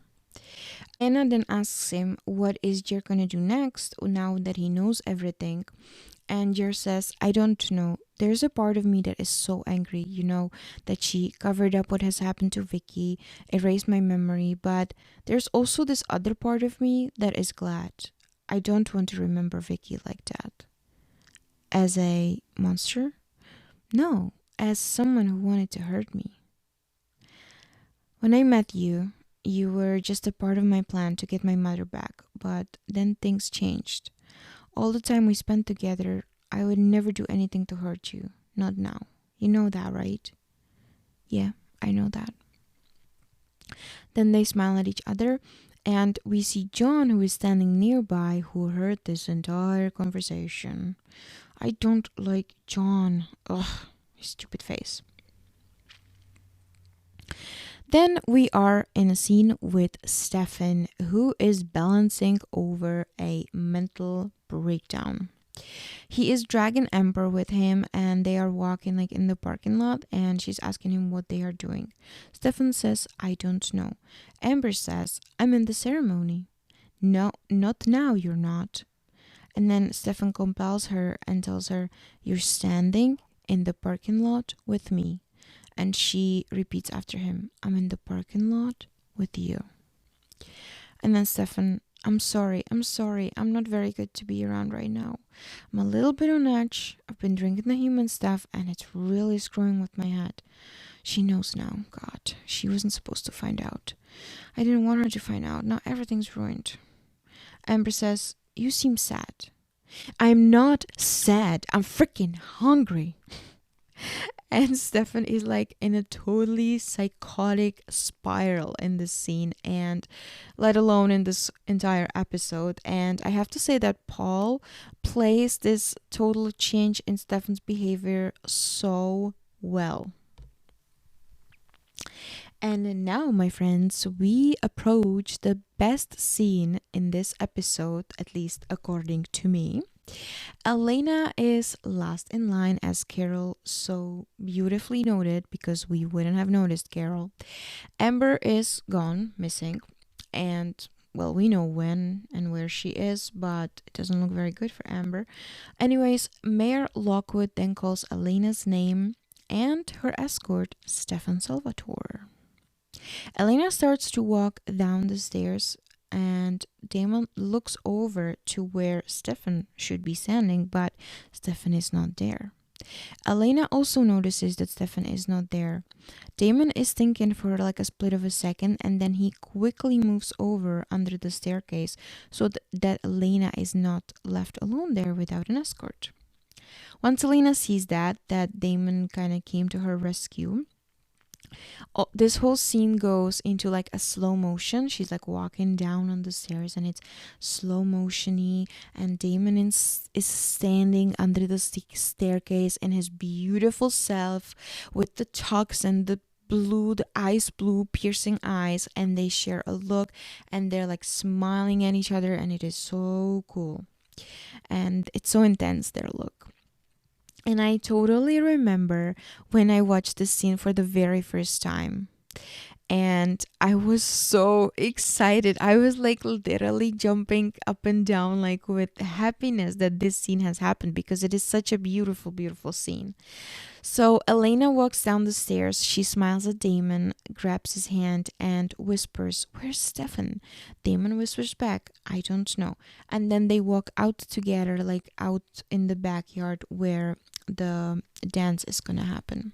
Anna then asks him what is Jer gonna do next now that he knows everything. And Jer says, I don't know. There's a part of me that is so angry, that she covered up what has happened to Vicky, erased my memory, but there's also this other part of me that is glad. I don't want to remember Vicky like that. As a monster? No, as someone who wanted to hurt me. When I met you, you were just a part of my plan to get my mother back, but then things changed. All the time we spent together, I would never do anything to hurt you. Not now. You know that, right? Yeah, I know that. Then they smile at each other, and we see John, who is standing nearby, who heard this entire conversation. I don't like John. Ugh, his stupid face. Then we are in a scene with Stefan, who is balancing over a mental breakdown. He is dragging Amber with him, and they are walking like in the parking lot, and she's asking him what they are doing. Stefan says, I don't know. Amber says, I'm in the ceremony. No, not now, you're not. And then Stefan compels her and tells her, you're standing in the parking lot with me. And she repeats after him, I'm in the parking lot with you. And then Stefan, I'm sorry, I'm not very good to be around right now. I'm a little bit on edge. I've been drinking the human stuff, and it's really screwing with my head. She knows now. God, she wasn't supposed to find out. I didn't want her to find out. Now everything's ruined. Amber says, you seem sad. I'm not sad. I'm freaking hungry. And Stefan is like in a totally psychotic spiral in this scene, and let alone in this entire episode. And I have to say that Paul plays this total change in Stefan's behavior so well. And now, my friends, we approach the best scene in this episode, at least according to me. Elena is last in line, as Carol so beautifully noted, because we wouldn't have noticed Carol. Amber is gone, missing, and well, we know when and where she is, but it doesn't look very good for Amber. Anyways, Mayor Lockwood then calls Elena's name and her escort, Stefan Salvatore. Elena starts to walk down the stairs, and Damon looks over to where Stefan should be standing, but Stefan is not there. Elena also notices that Stefan is not there. Damon is thinking for like a split of a second, and then he quickly moves over under the staircase so that Elena is not left alone there without an escort. Once Elena sees that Damon kind of came to her rescue, this whole scene goes into like a slow motion. She's like walking down on the stairs and it's slow motiony, and Damon is standing under the staircase in his beautiful self with the tux and the ice blue piercing eyes, and they share a look and they're like smiling at each other, and it is so cool and it's so intense, their look. And I totally remember when I watched this scene for the very first time. And I was so excited. I was like literally jumping up and down, like with happiness that this scene has happened, because it is such a beautiful, beautiful scene. So Elena walks down the stairs. She smiles at Damon, grabs his hand, and whispers, "Where's Stefan?" Damon whispers back, "I don't know." And then they walk out together, like out in the backyard where the dance is gonna happen.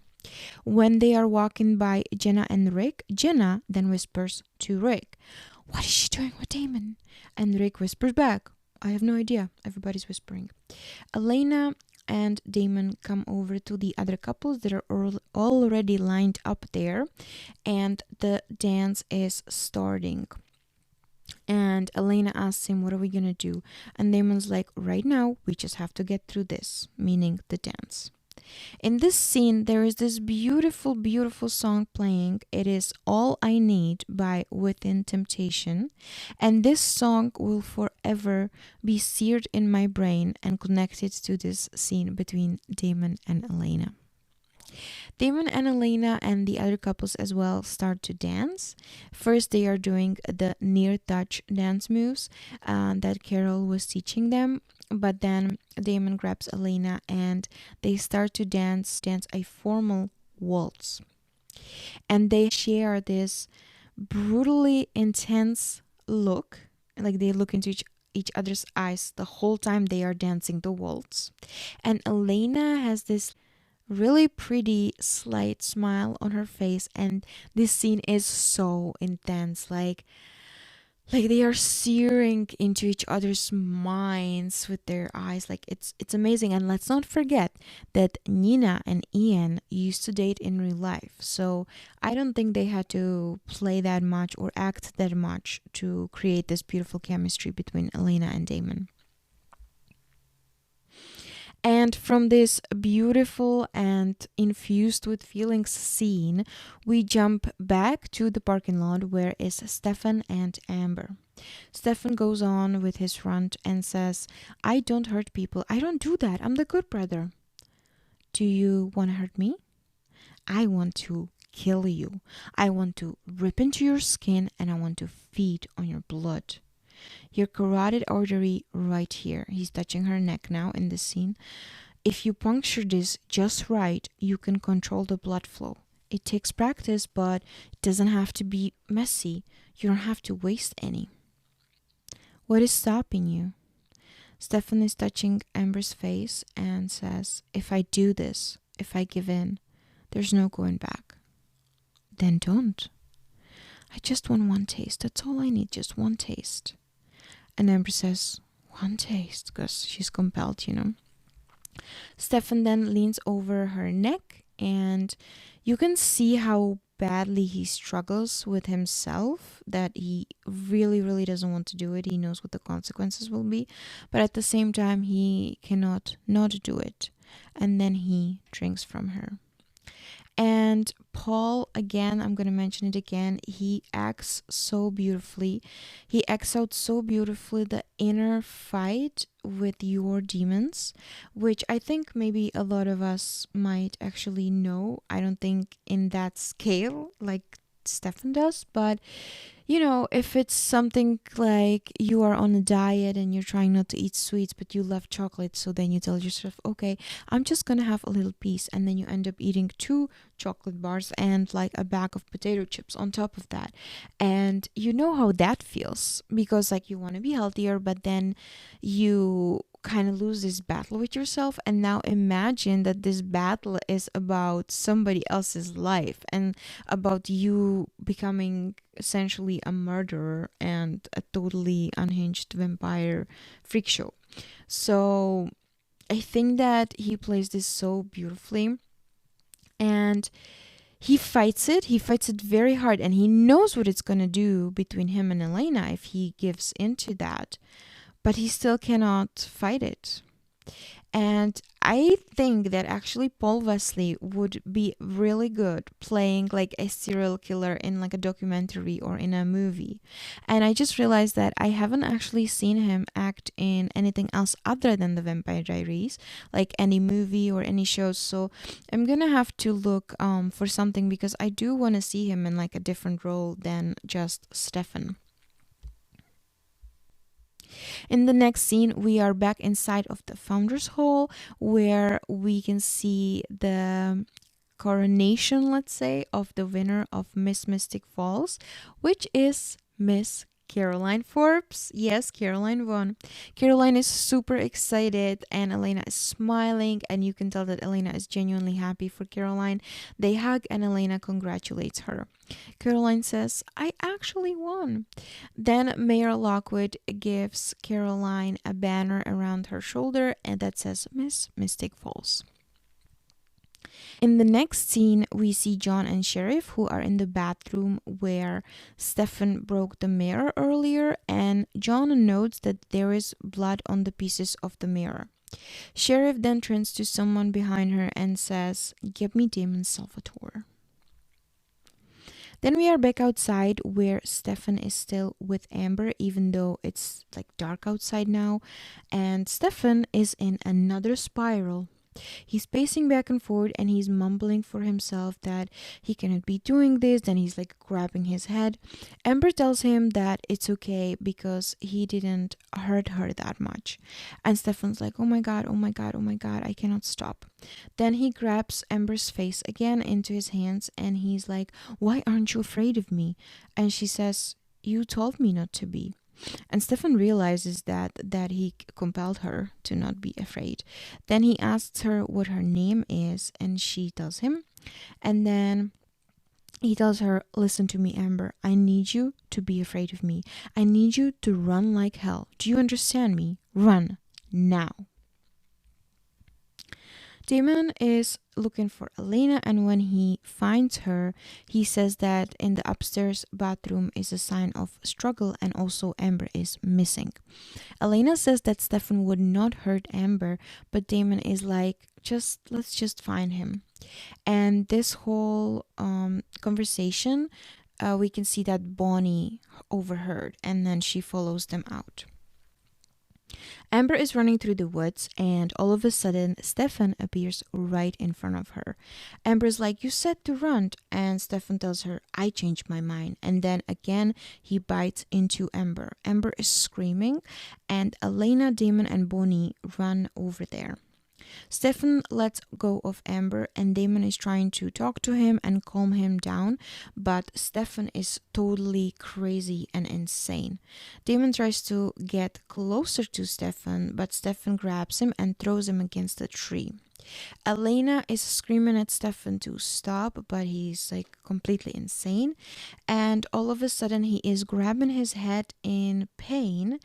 When they are walking by Jenna and Rick, Jenna then whispers to Rick, "What is she doing with Damon?" And Rick whispers back, "I have no idea." Everybody's whispering. Elena and Damon come over to the other couples that are already lined up there, and the dance is starting. And Elena asks him, "What are we gonna do?" And Damon's like, "Right now, we just have to get through this," meaning the dance. In this scene, there is this beautiful, beautiful song playing. It is All I Need by Within Temptation. And this song will forever be seared in my brain and connected to this scene between Damon and Elena. Damon and Elena and the other couples as well start to dance. First, they are doing the near touch dance moves that Carol was teaching them. But then Damon grabs Elena and they start to dance a formal waltz. And they share this brutally intense look, like they look into each other's eyes the whole time they are dancing the waltz. And Elena has this really pretty slight smile on her face, and this scene is so intense, like they are searing into each other's minds with their eyes. Like it's amazing. And let's not forget that Nina and Ian used to date in real life, so I don't think they had to play that much or act that much to create this beautiful chemistry between Elena and Damon. And from this beautiful and infused with feelings scene, we jump back to the parking lot where is Stefan and Amber. Stefan goes on with his rant and says, "I don't hurt people. I don't do that. I'm the good brother." "Do you want to hurt me?" "I want to kill you. I want to rip into your skin and I want to feed on your blood. Your carotid artery right here." He's touching her neck now in this scene. "If you puncture this just right, you can control the blood flow. It takes practice, but it doesn't have to be messy. You don't have to waste any." "What is stopping you?" Stefan is touching Amber's face and says, "If I do this, if I give in, there's no going back." "Then don't." "I just want one taste. That's all I need, just one taste." And Amber says, "One taste," because she's compelled, you know. Stefan then leans over her neck, and you can see how badly he struggles with himself, that he really, really doesn't want to do it. He knows what the consequences will be, but at the same time, he cannot not do it. And then he drinks from her. And Paul, again, I'm going to mention it again, he acts so beautifully. He acts out so beautifully the inner fight with your demons, which I think maybe a lot of us might actually know. I don't think in that scale like Stefan does, but you know, if it's something like you are on a diet and you're trying not to eat sweets, but you love chocolate, so then you tell yourself, okay, I'm just gonna have a little piece, and then you end up eating 2 chocolate bars and like a bag of potato chips on top of that. And you know how that feels, because like you want to be healthier, but then you kind of lose this battle with yourself, and now imagine that this battle is about somebody else's life and about you becoming essentially a murderer and a totally unhinged vampire freak show. So I think that he plays this so beautifully, and he fights it very hard, and he knows what it's going to do between him and Elena if he gives into that, but he still cannot fight it. And I think that actually Paul Wesley would be really good playing like a serial killer in like a documentary or in a movie. And I just realized that I haven't actually seen him act in anything else other than the Vampire Diaries, like any movie or any shows. So I'm gonna have to look for something, because I do want to see him in like a different role than just Stefan. In the next scene, we are back inside of the Founders Hall, where we can see the coronation, let's say, of the winner of Miss Mystic Falls, which is Miss Caroline Forbes. Yes, Caroline won. Caroline is super excited, and Elena is smiling, and you can tell that Elena is genuinely happy for Caroline. They hug, and Elena congratulates her. Caroline says, I actually won. Then Mayor Lockwood gives Caroline a banner around her shoulder, and that says Miss Mystic Falls. In the next scene, we see John and Sheriff, who are in the bathroom where Stefan broke the mirror earlier, and John notes that there is blood on the pieces of the mirror. Sheriff then turns to someone behind her and says, Give me Damon Salvatore. Then we are back outside where Stefan is still with Amber, even though it's like dark outside now, and Stefan is in another spiral. He's pacing back and forth, and he's mumbling for himself that he cannot be doing this. Then he's like grabbing his head. Amber tells him that it's okay because he didn't hurt her that much. And Stefan's like, oh my god, oh my god, oh my god, I cannot stop. Then he grabs Amber's face again into his hands, and he's like, why aren't you afraid of me? And she says, you told me not to be. And Stefan realizes that he compelled her to not be afraid. Then he asks her what her name is, and she tells him. And then he tells her, listen to me, Amber. I need you to be afraid of me. I need you to run like hell. Do you understand me? Run now. Damon is looking for Elena, and when he finds her, he says that in the upstairs bathroom is a sign of struggle, and also Amber is missing. Elena says that Stefan would not hurt Amber, but Damon is like, let's just find him. And this whole conversation, we can see that Bonnie overheard, and then she follows them out. Amber is running through the woods, and all of a sudden Stefan appears right in front of her. Amber's like, you said to run, and Stefan tells her, I changed my mind. And then again he bites into Amber. Amber is screaming, and Elena, Damon and Bonnie run over there. Stefan lets go of Amber, and Damon is trying to talk to him and calm him down, but Stefan is totally crazy and insane. Damon tries to get closer to Stefan, but Stefan grabs him and throws him against a tree. Elena is screaming at Stefan to stop, but he's like completely insane, and all of a sudden he is grabbing his head in pain,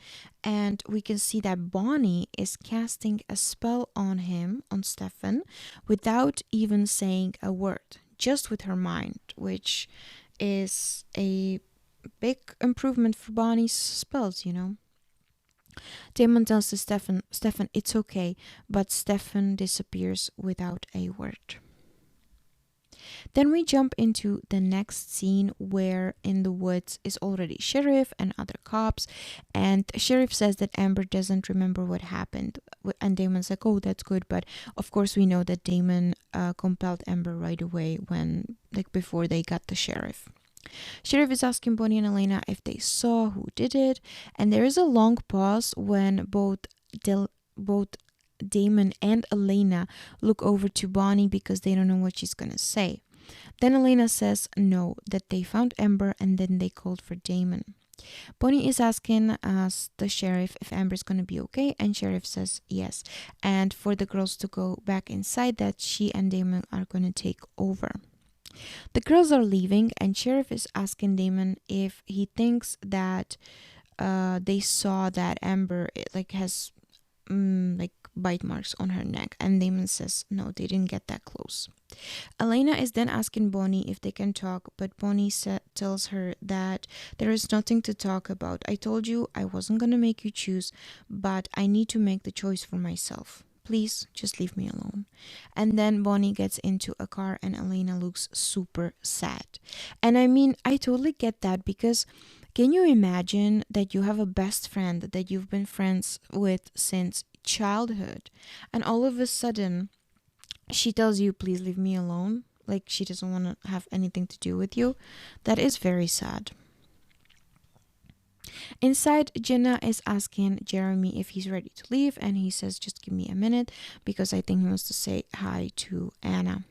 and we can see that Bonnie is casting a spell on him, on Stefan, without even saying a word, just with her mind, which is a big improvement for Bonnie's spells, you know. Damon tells to Stefan, it's okay, but Stefan disappears without a word. Then we jump into the next scene where in the woods is already Sheriff and other cops, and Sheriff says that Amber doesn't remember what happened, and Damon's like, oh, that's good, but of course we know that Damon compelled Amber right away before they got the Sheriff. Sheriff is asking Bonnie and Elena if they saw who did it, and there is a long pause when both Damon and Elena look over to Bonnie because they don't know what she's gonna say. Then Elena says no, that they found Amber, and then they called for Damon. Bonnie is asking the sheriff if Amber's gonna be okay, and sheriff says yes. And for the girls to go back inside, that she and Damon are gonna take over. The girls are leaving, and sheriff is asking Damon if he thinks that they saw that Amber has like bite marks on her neck, and Damon says no, they didn't get that close. Elena is then asking Bonnie if they can talk, but Bonnie tells her that there is nothing to talk about. I told you I wasn't gonna make you choose, but I need to make the choice for myself. Please just leave me alone. And then Bonnie gets into a car and Elena looks super sad. And I mean, I totally get that, because can you imagine that you have a best friend that you've been friends with since childhood, and all of a sudden she tells you, please leave me alone? Like, she doesn't want to have anything to do with you. That is very sad. Inside, Jenna is asking Jeremy if he's ready to leave, and he says, just give me a minute, because I think he wants to say hi to Anna.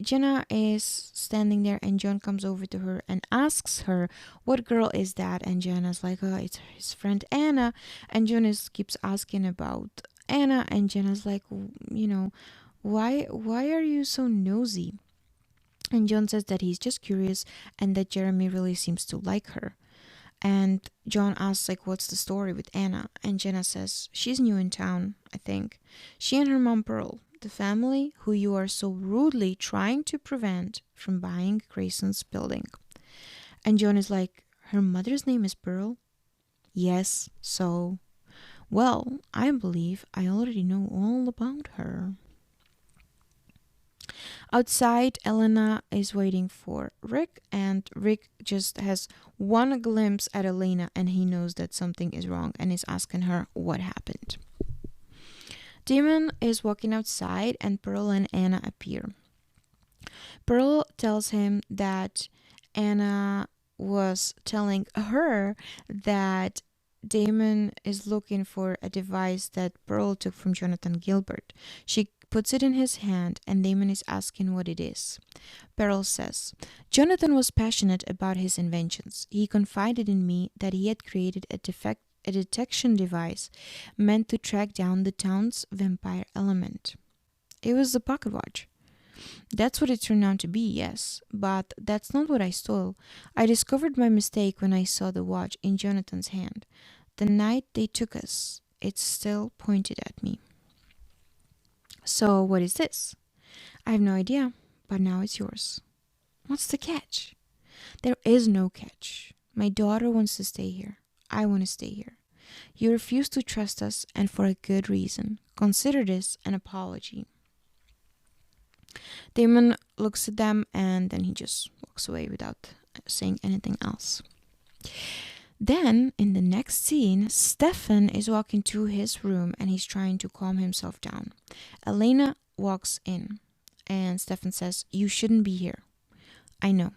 Jenna is standing there, and John comes over to her and asks her, what girl is that? And Jenna's like, oh, it's his friend Anna. And John keeps asking about Anna, and Jenna's like, why are you so nosy? And John says that he's just curious, and that Jeremy really seems to like her. And John asks, like, what's the story with Anna? And Jenna says, she's new in town, I think. She and her mom Pearl, the family who you are so rudely trying to prevent from buying Grayson's building. And John is like, her mother's name is Pearl? Yes, so... Well, I believe I already know all about her. Outside, Elena is waiting for Rick, and Rick just has one glimpse at Elena, and he knows that something is wrong and is asking her what happened. Damon is walking outside, and Pearl and Anna appear. Pearl tells him that Anna was telling her that Damon is looking for a device that Pearl took from Jonathan Gilbert. She puts it in his hand, and Damon is asking what it is. Pearl says, Jonathan was passionate about his inventions. He confided in me that he had created a detection device meant to track down the town's vampire element. It was the pocket watch. That's what it turned out to be, yes, but that's not what I stole. I discovered my mistake when I saw the watch in Jonathan's hand. The night they took us, it still pointed at me. So what is this? I have no idea, but now it's yours. What's the catch? There is no catch. My daughter wants to stay here. I want to stay here. You refuse to trust us, and for a good reason. Consider this an apology. Damon looks at them, and then he just walks away without saying anything else. Then, in the next scene, Stefan is walking to his room, and he's trying to calm himself down. Elena walks in, and Stefan says, you shouldn't be here. I know.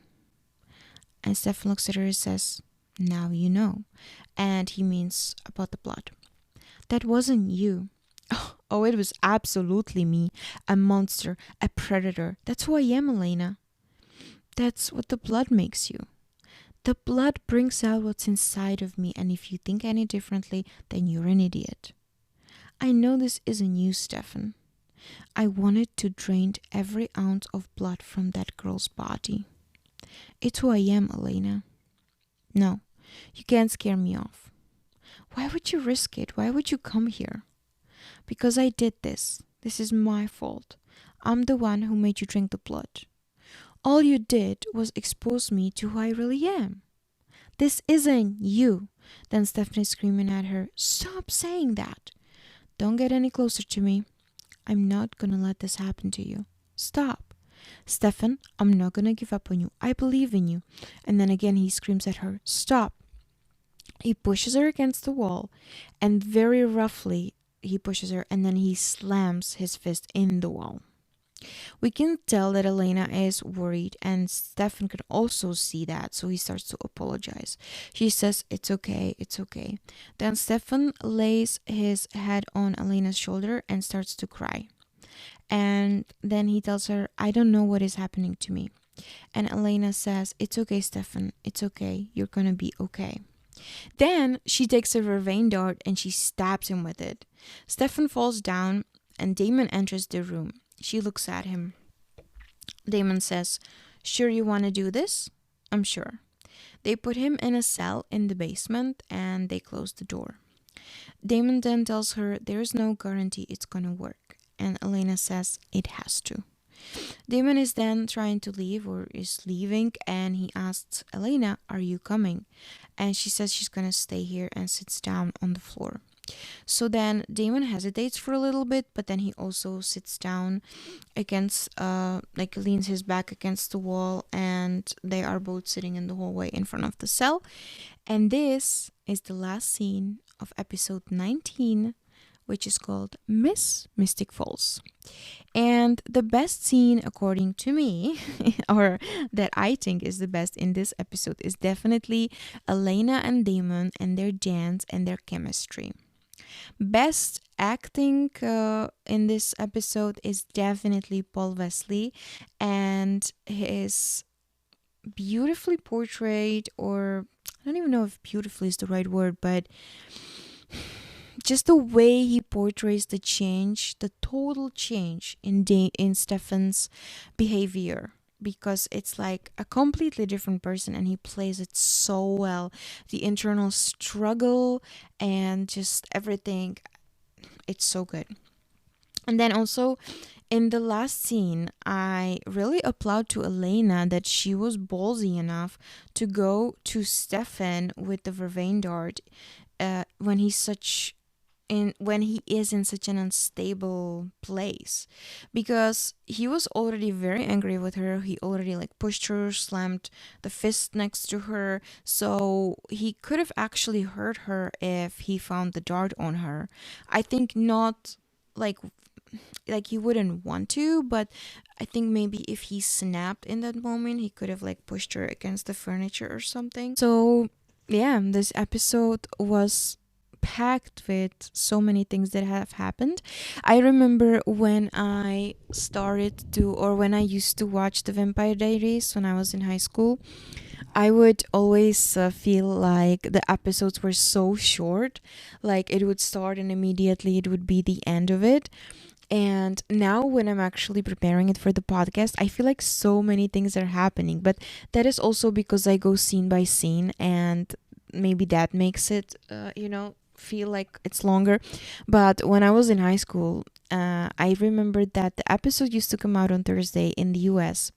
And Stefan looks at her and says, now you know. And he means about the blood. That wasn't you. Oh, it was absolutely me. A monster, a predator. That's who I am, Elena. That's what the blood makes you. The blood brings out what's inside of me, and if you think any differently, then you're an idiot. I know this isn't you, Stefan. I wanted to drain every ounce of blood from that girl's body. It's who I am, Elena. No, you can't scare me off. Why would you risk it? Why would you come here? Because I did this. This is my fault. I'm the one who made you drink the blood. All you did was expose me to who I really am. This isn't you. Then Stephanie is screaming at her, stop saying that. Don't get any closer to me. I'm not gonna let this happen to you. Stop. Stefan, I'm not gonna give up on you. I believe in you. And then again he screams at her, stop. He pushes her against the wall, and very roughly he pushes her, and then he slams his fist in the wall. We can tell that Elena is worried, and Stefan can also see that, so he starts to apologize. She says, it's okay, it's okay. Then Stefan lays his head on Elena's shoulder and starts to cry. And then he tells her, I don't know what is happening to me. And Elena says, "It's okay, Stefan. It's okay. You're gonna be okay." Then she takes a vervain dart and she stabs him with it. Stefan falls down and Damon enters the room. She looks at him. Damon says, "Sure you want to do this?" "I'm sure." They put him in a cell in the basement and they close the door. Damon then tells her there is no guarantee it's gonna work. And Elena says it has to. Damon is then trying to leave or is leaving and he asks Elena, "Are you coming?" And she says she's gonna stay here and sits down on the floor. So then Damon hesitates for a little bit, but then he also sits down against, like leans his back against the wall, and they are both sitting in the hallway in front of the cell. And this is the last scene of episode 19, which is called Miss Mystic Falls. And the best scene, according to me, or that I think is the best in this episode, is definitely Elena and Damon and their dance and their chemistry. Best acting in this episode is definitely Paul Wesley and his beautifully portrayed, or I don't even know if beautifully is the right word, but just the way he portrays the change, the total change in Stefan's behavior, because it's like a completely different person and he plays it so well. The internal struggle and just everything, it's so good. And then also in the last scene, I really applaud to Elena that she was ballsy enough to go to Stefan with the vervain dart when when he is in such an unstable place, because he was already very angry with her. He already like pushed her, slammed the fist next to her, so he could have actually hurt her if he found the dart on her. I think not like he wouldn't want to, but I think maybe if he snapped in that moment, he could have like pushed her against the furniture or something. So yeah, this episode was packed with so many things that have happened. I remember when I started to, or when I used to watch the Vampire Diaries when I was in high school, I would always feel like the episodes were so short, like it would start and immediately it would be the end of it. And now when I'm actually preparing it for the podcast, I feel like so many things are happening, but that is also because I go scene by scene, and maybe that makes it feel like it's longer. But when I was in high school, I remembered that the episode used to come out on Thursday in the US,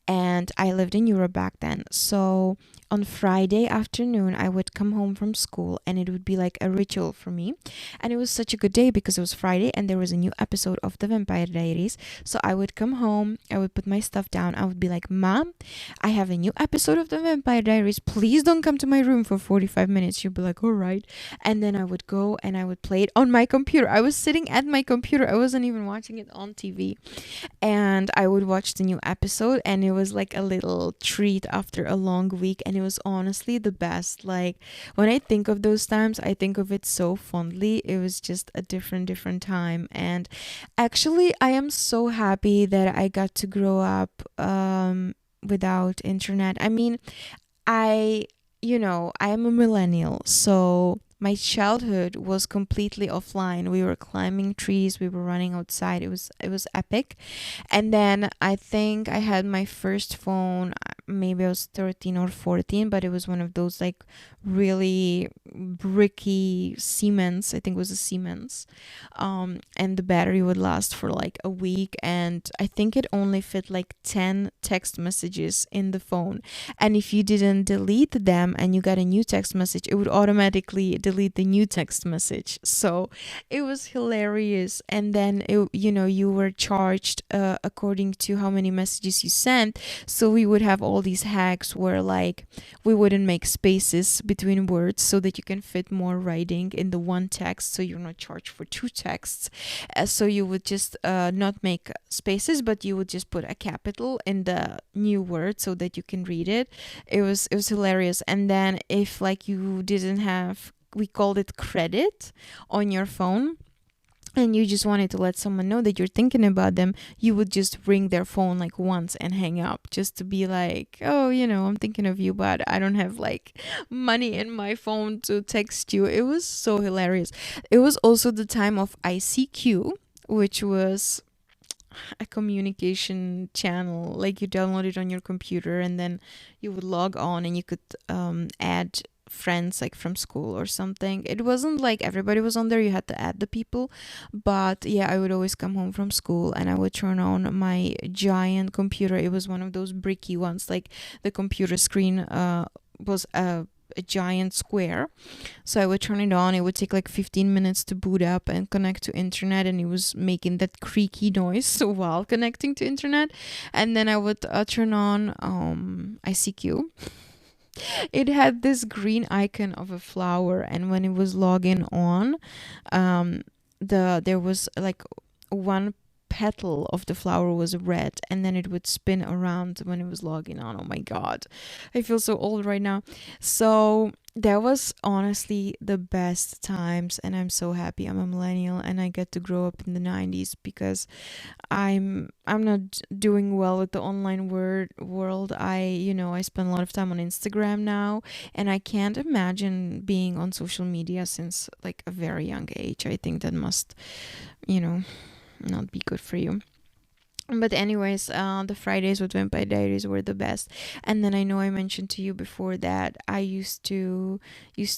and I lived in Europe back then. So on Friday afternoon, I would come home from school and it would be like a ritual for me. And it was such a good day because it was Friday and there was a new episode of the Vampire Diaries. So I would come home, I would put my stuff down, I would be like, "Mom, I have a new episode of the Vampire Diaries. Please don't come to my room for 45 minutes. She'd be like, "All right." And then I would go and I would play it on my computer. I was sitting at my computer. I wasn't even watching it on TV. And I would watch the new episode, and it was like a little treat after a long week, and it was honestly the best. Like when I think of those times, I think of it so fondly. It was just a different time. And actually I am so happy that I got to grow up without internet. I mean, I am a millennial, so my childhood was completely offline. We were climbing trees, we were running outside. It was epic. And then I think I had my first phone, maybe I was 13 or 14, but it was one of those like really bricky Siemens. I think it was a Siemens. And the battery would last for like a week, and I think it only fit like 10 text messages in the phone. And if you didn't delete them and you got a new text message, it would automatically delete the new text message. So it was hilarious. And then you were charged according to how many messages you sent. So we would have all these hacks where like we wouldn't make spaces between words so that you can fit more writing in the one text, so you're not charged for two texts. So you would just not make spaces, but you would just put a capital in the new word so that you can read it. It was hilarious. And then if like you didn't have, we called it credit on your phone, and you just wanted to let someone know that you're thinking about them, you would just ring their phone like once and hang up, just to be like, oh, I'm thinking of you, but I don't have like money in my phone to text you. It was so hilarious. It was also the time of ICQ, which was a communication channel. Like, you download it on your computer, and then you would log on, and you could add friends like from school or something. It wasn't like everybody was on there, you had to add the people. But yeah, I would always come home from school and I would turn on my giant computer. It was one of those bricky ones, like the computer screen was a giant square. So I would turn it on. It would take like 15 minutes to boot up and connect to internet, and it was making that creaky noise while connecting to internet. And then I would turn on ICQ. It had this green icon of a flower, and when it was logging on, there was like one petal of the flower was red, and then it would spin around when it was logging on. Oh my god, I feel so old right now. So that was honestly the best times, and I'm so happy I'm a millennial and I get to grow up in the 90s, because I'm not doing well with the online world. I spend a lot of time on Instagram now, and I can't imagine being on social media since like a very young age. I think that must, you know, not be good for you. But anyways, the Fridays with Vampire Diaries were the best. And then I know I mentioned to you before that I used to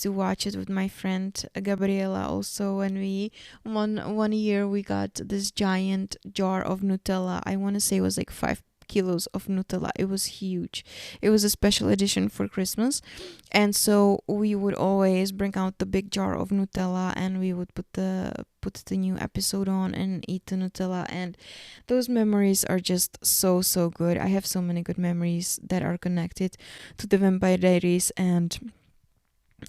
watch it with my friend Gabriela also, and we one year we got this giant jar of Nutella. I want to say it was like 5 kilos of Nutella. It was huge. It was a special edition for Christmas, and so we would always bring out the big jar of Nutella, and we would put the new episode on and eat the Nutella. And those memories are just so good. I have so many good memories that are connected to the Vampire Diaries, and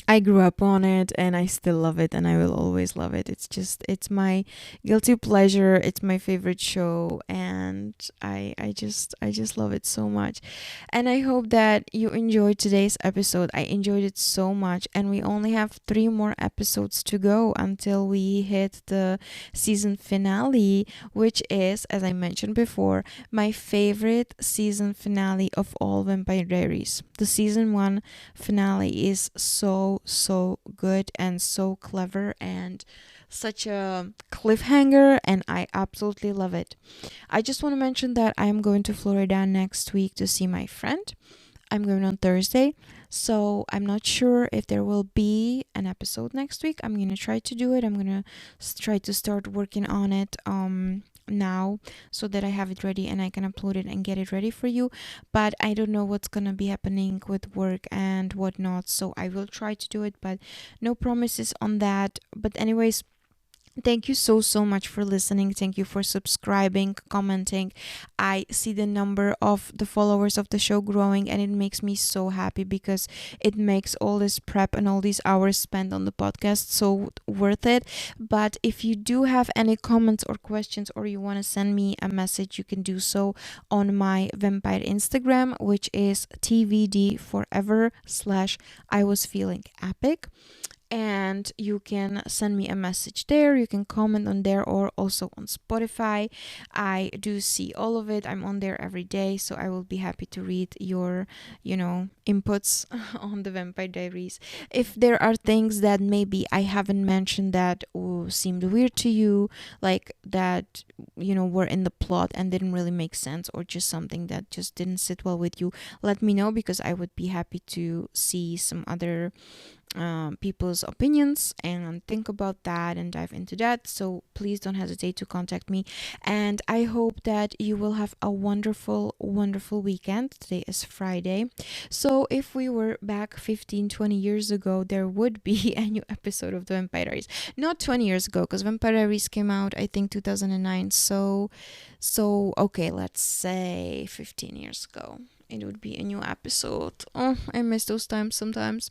I grew up on it and I still love it, and I will always love it. It's my guilty pleasure. It's my favorite show, and I just love it so much. And I hope that you enjoyed today's episode. I enjoyed it so much, and we only have 3 more episodes to go until we hit the season finale, which is, as I mentioned before, my favorite season finale of all Vampire Diaries. The season 1 finale is so good and so clever and such a cliffhanger, and I absolutely love it. I just want to mention that I am going to Florida next week to see my friend. I'm going on Thursday, so I'm not sure if there will be an episode next week. I'm going to try to do it. I'm going to try to start working on it now, so that I have it ready and I can upload it and get it ready for you. But I don't know what's gonna be happening with work and whatnot, so I will try to do it, but no promises on that. But anyways, thank you so much for listening. Thank you for subscribing, commenting. I see the number of the followers of the show growing, and it makes me so happy, because it makes all this prep and all these hours spent on the podcast so worth it. But if you do have any comments or questions, or you want to send me a message, you can do so on my vampire Instagram, which is TVD forever / I was feeling epic. And you can send me a message there. You can comment on there, or also on Spotify. I do see all of it. I'm on there every day, so I will be happy to read your inputs on the Vampire Diaries. If there are things that maybe I haven't mentioned that seemed weird to you, like that were in the plot and didn't really make sense, or just something that just didn't sit well with you, let me know, because I would be happy to see some other people's opinions and think about that and dive into that. So please don't hesitate to contact me, and I hope that you will have a wonderful weekend. Today is Friday, so if we were back 15-20 years ago, there would be a new episode of the Vampire Diaries. Not 20 years ago, because Vampire Diaries came out I think 2009, so okay, let's say 15 years ago it would be a new episode. Oh, I miss those times sometimes.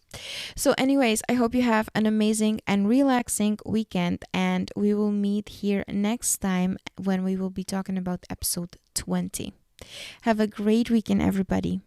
So anyways, I hope you have an amazing and relaxing weekend, and we will meet here next time when we will be talking about episode 20. Have a great weekend, everybody.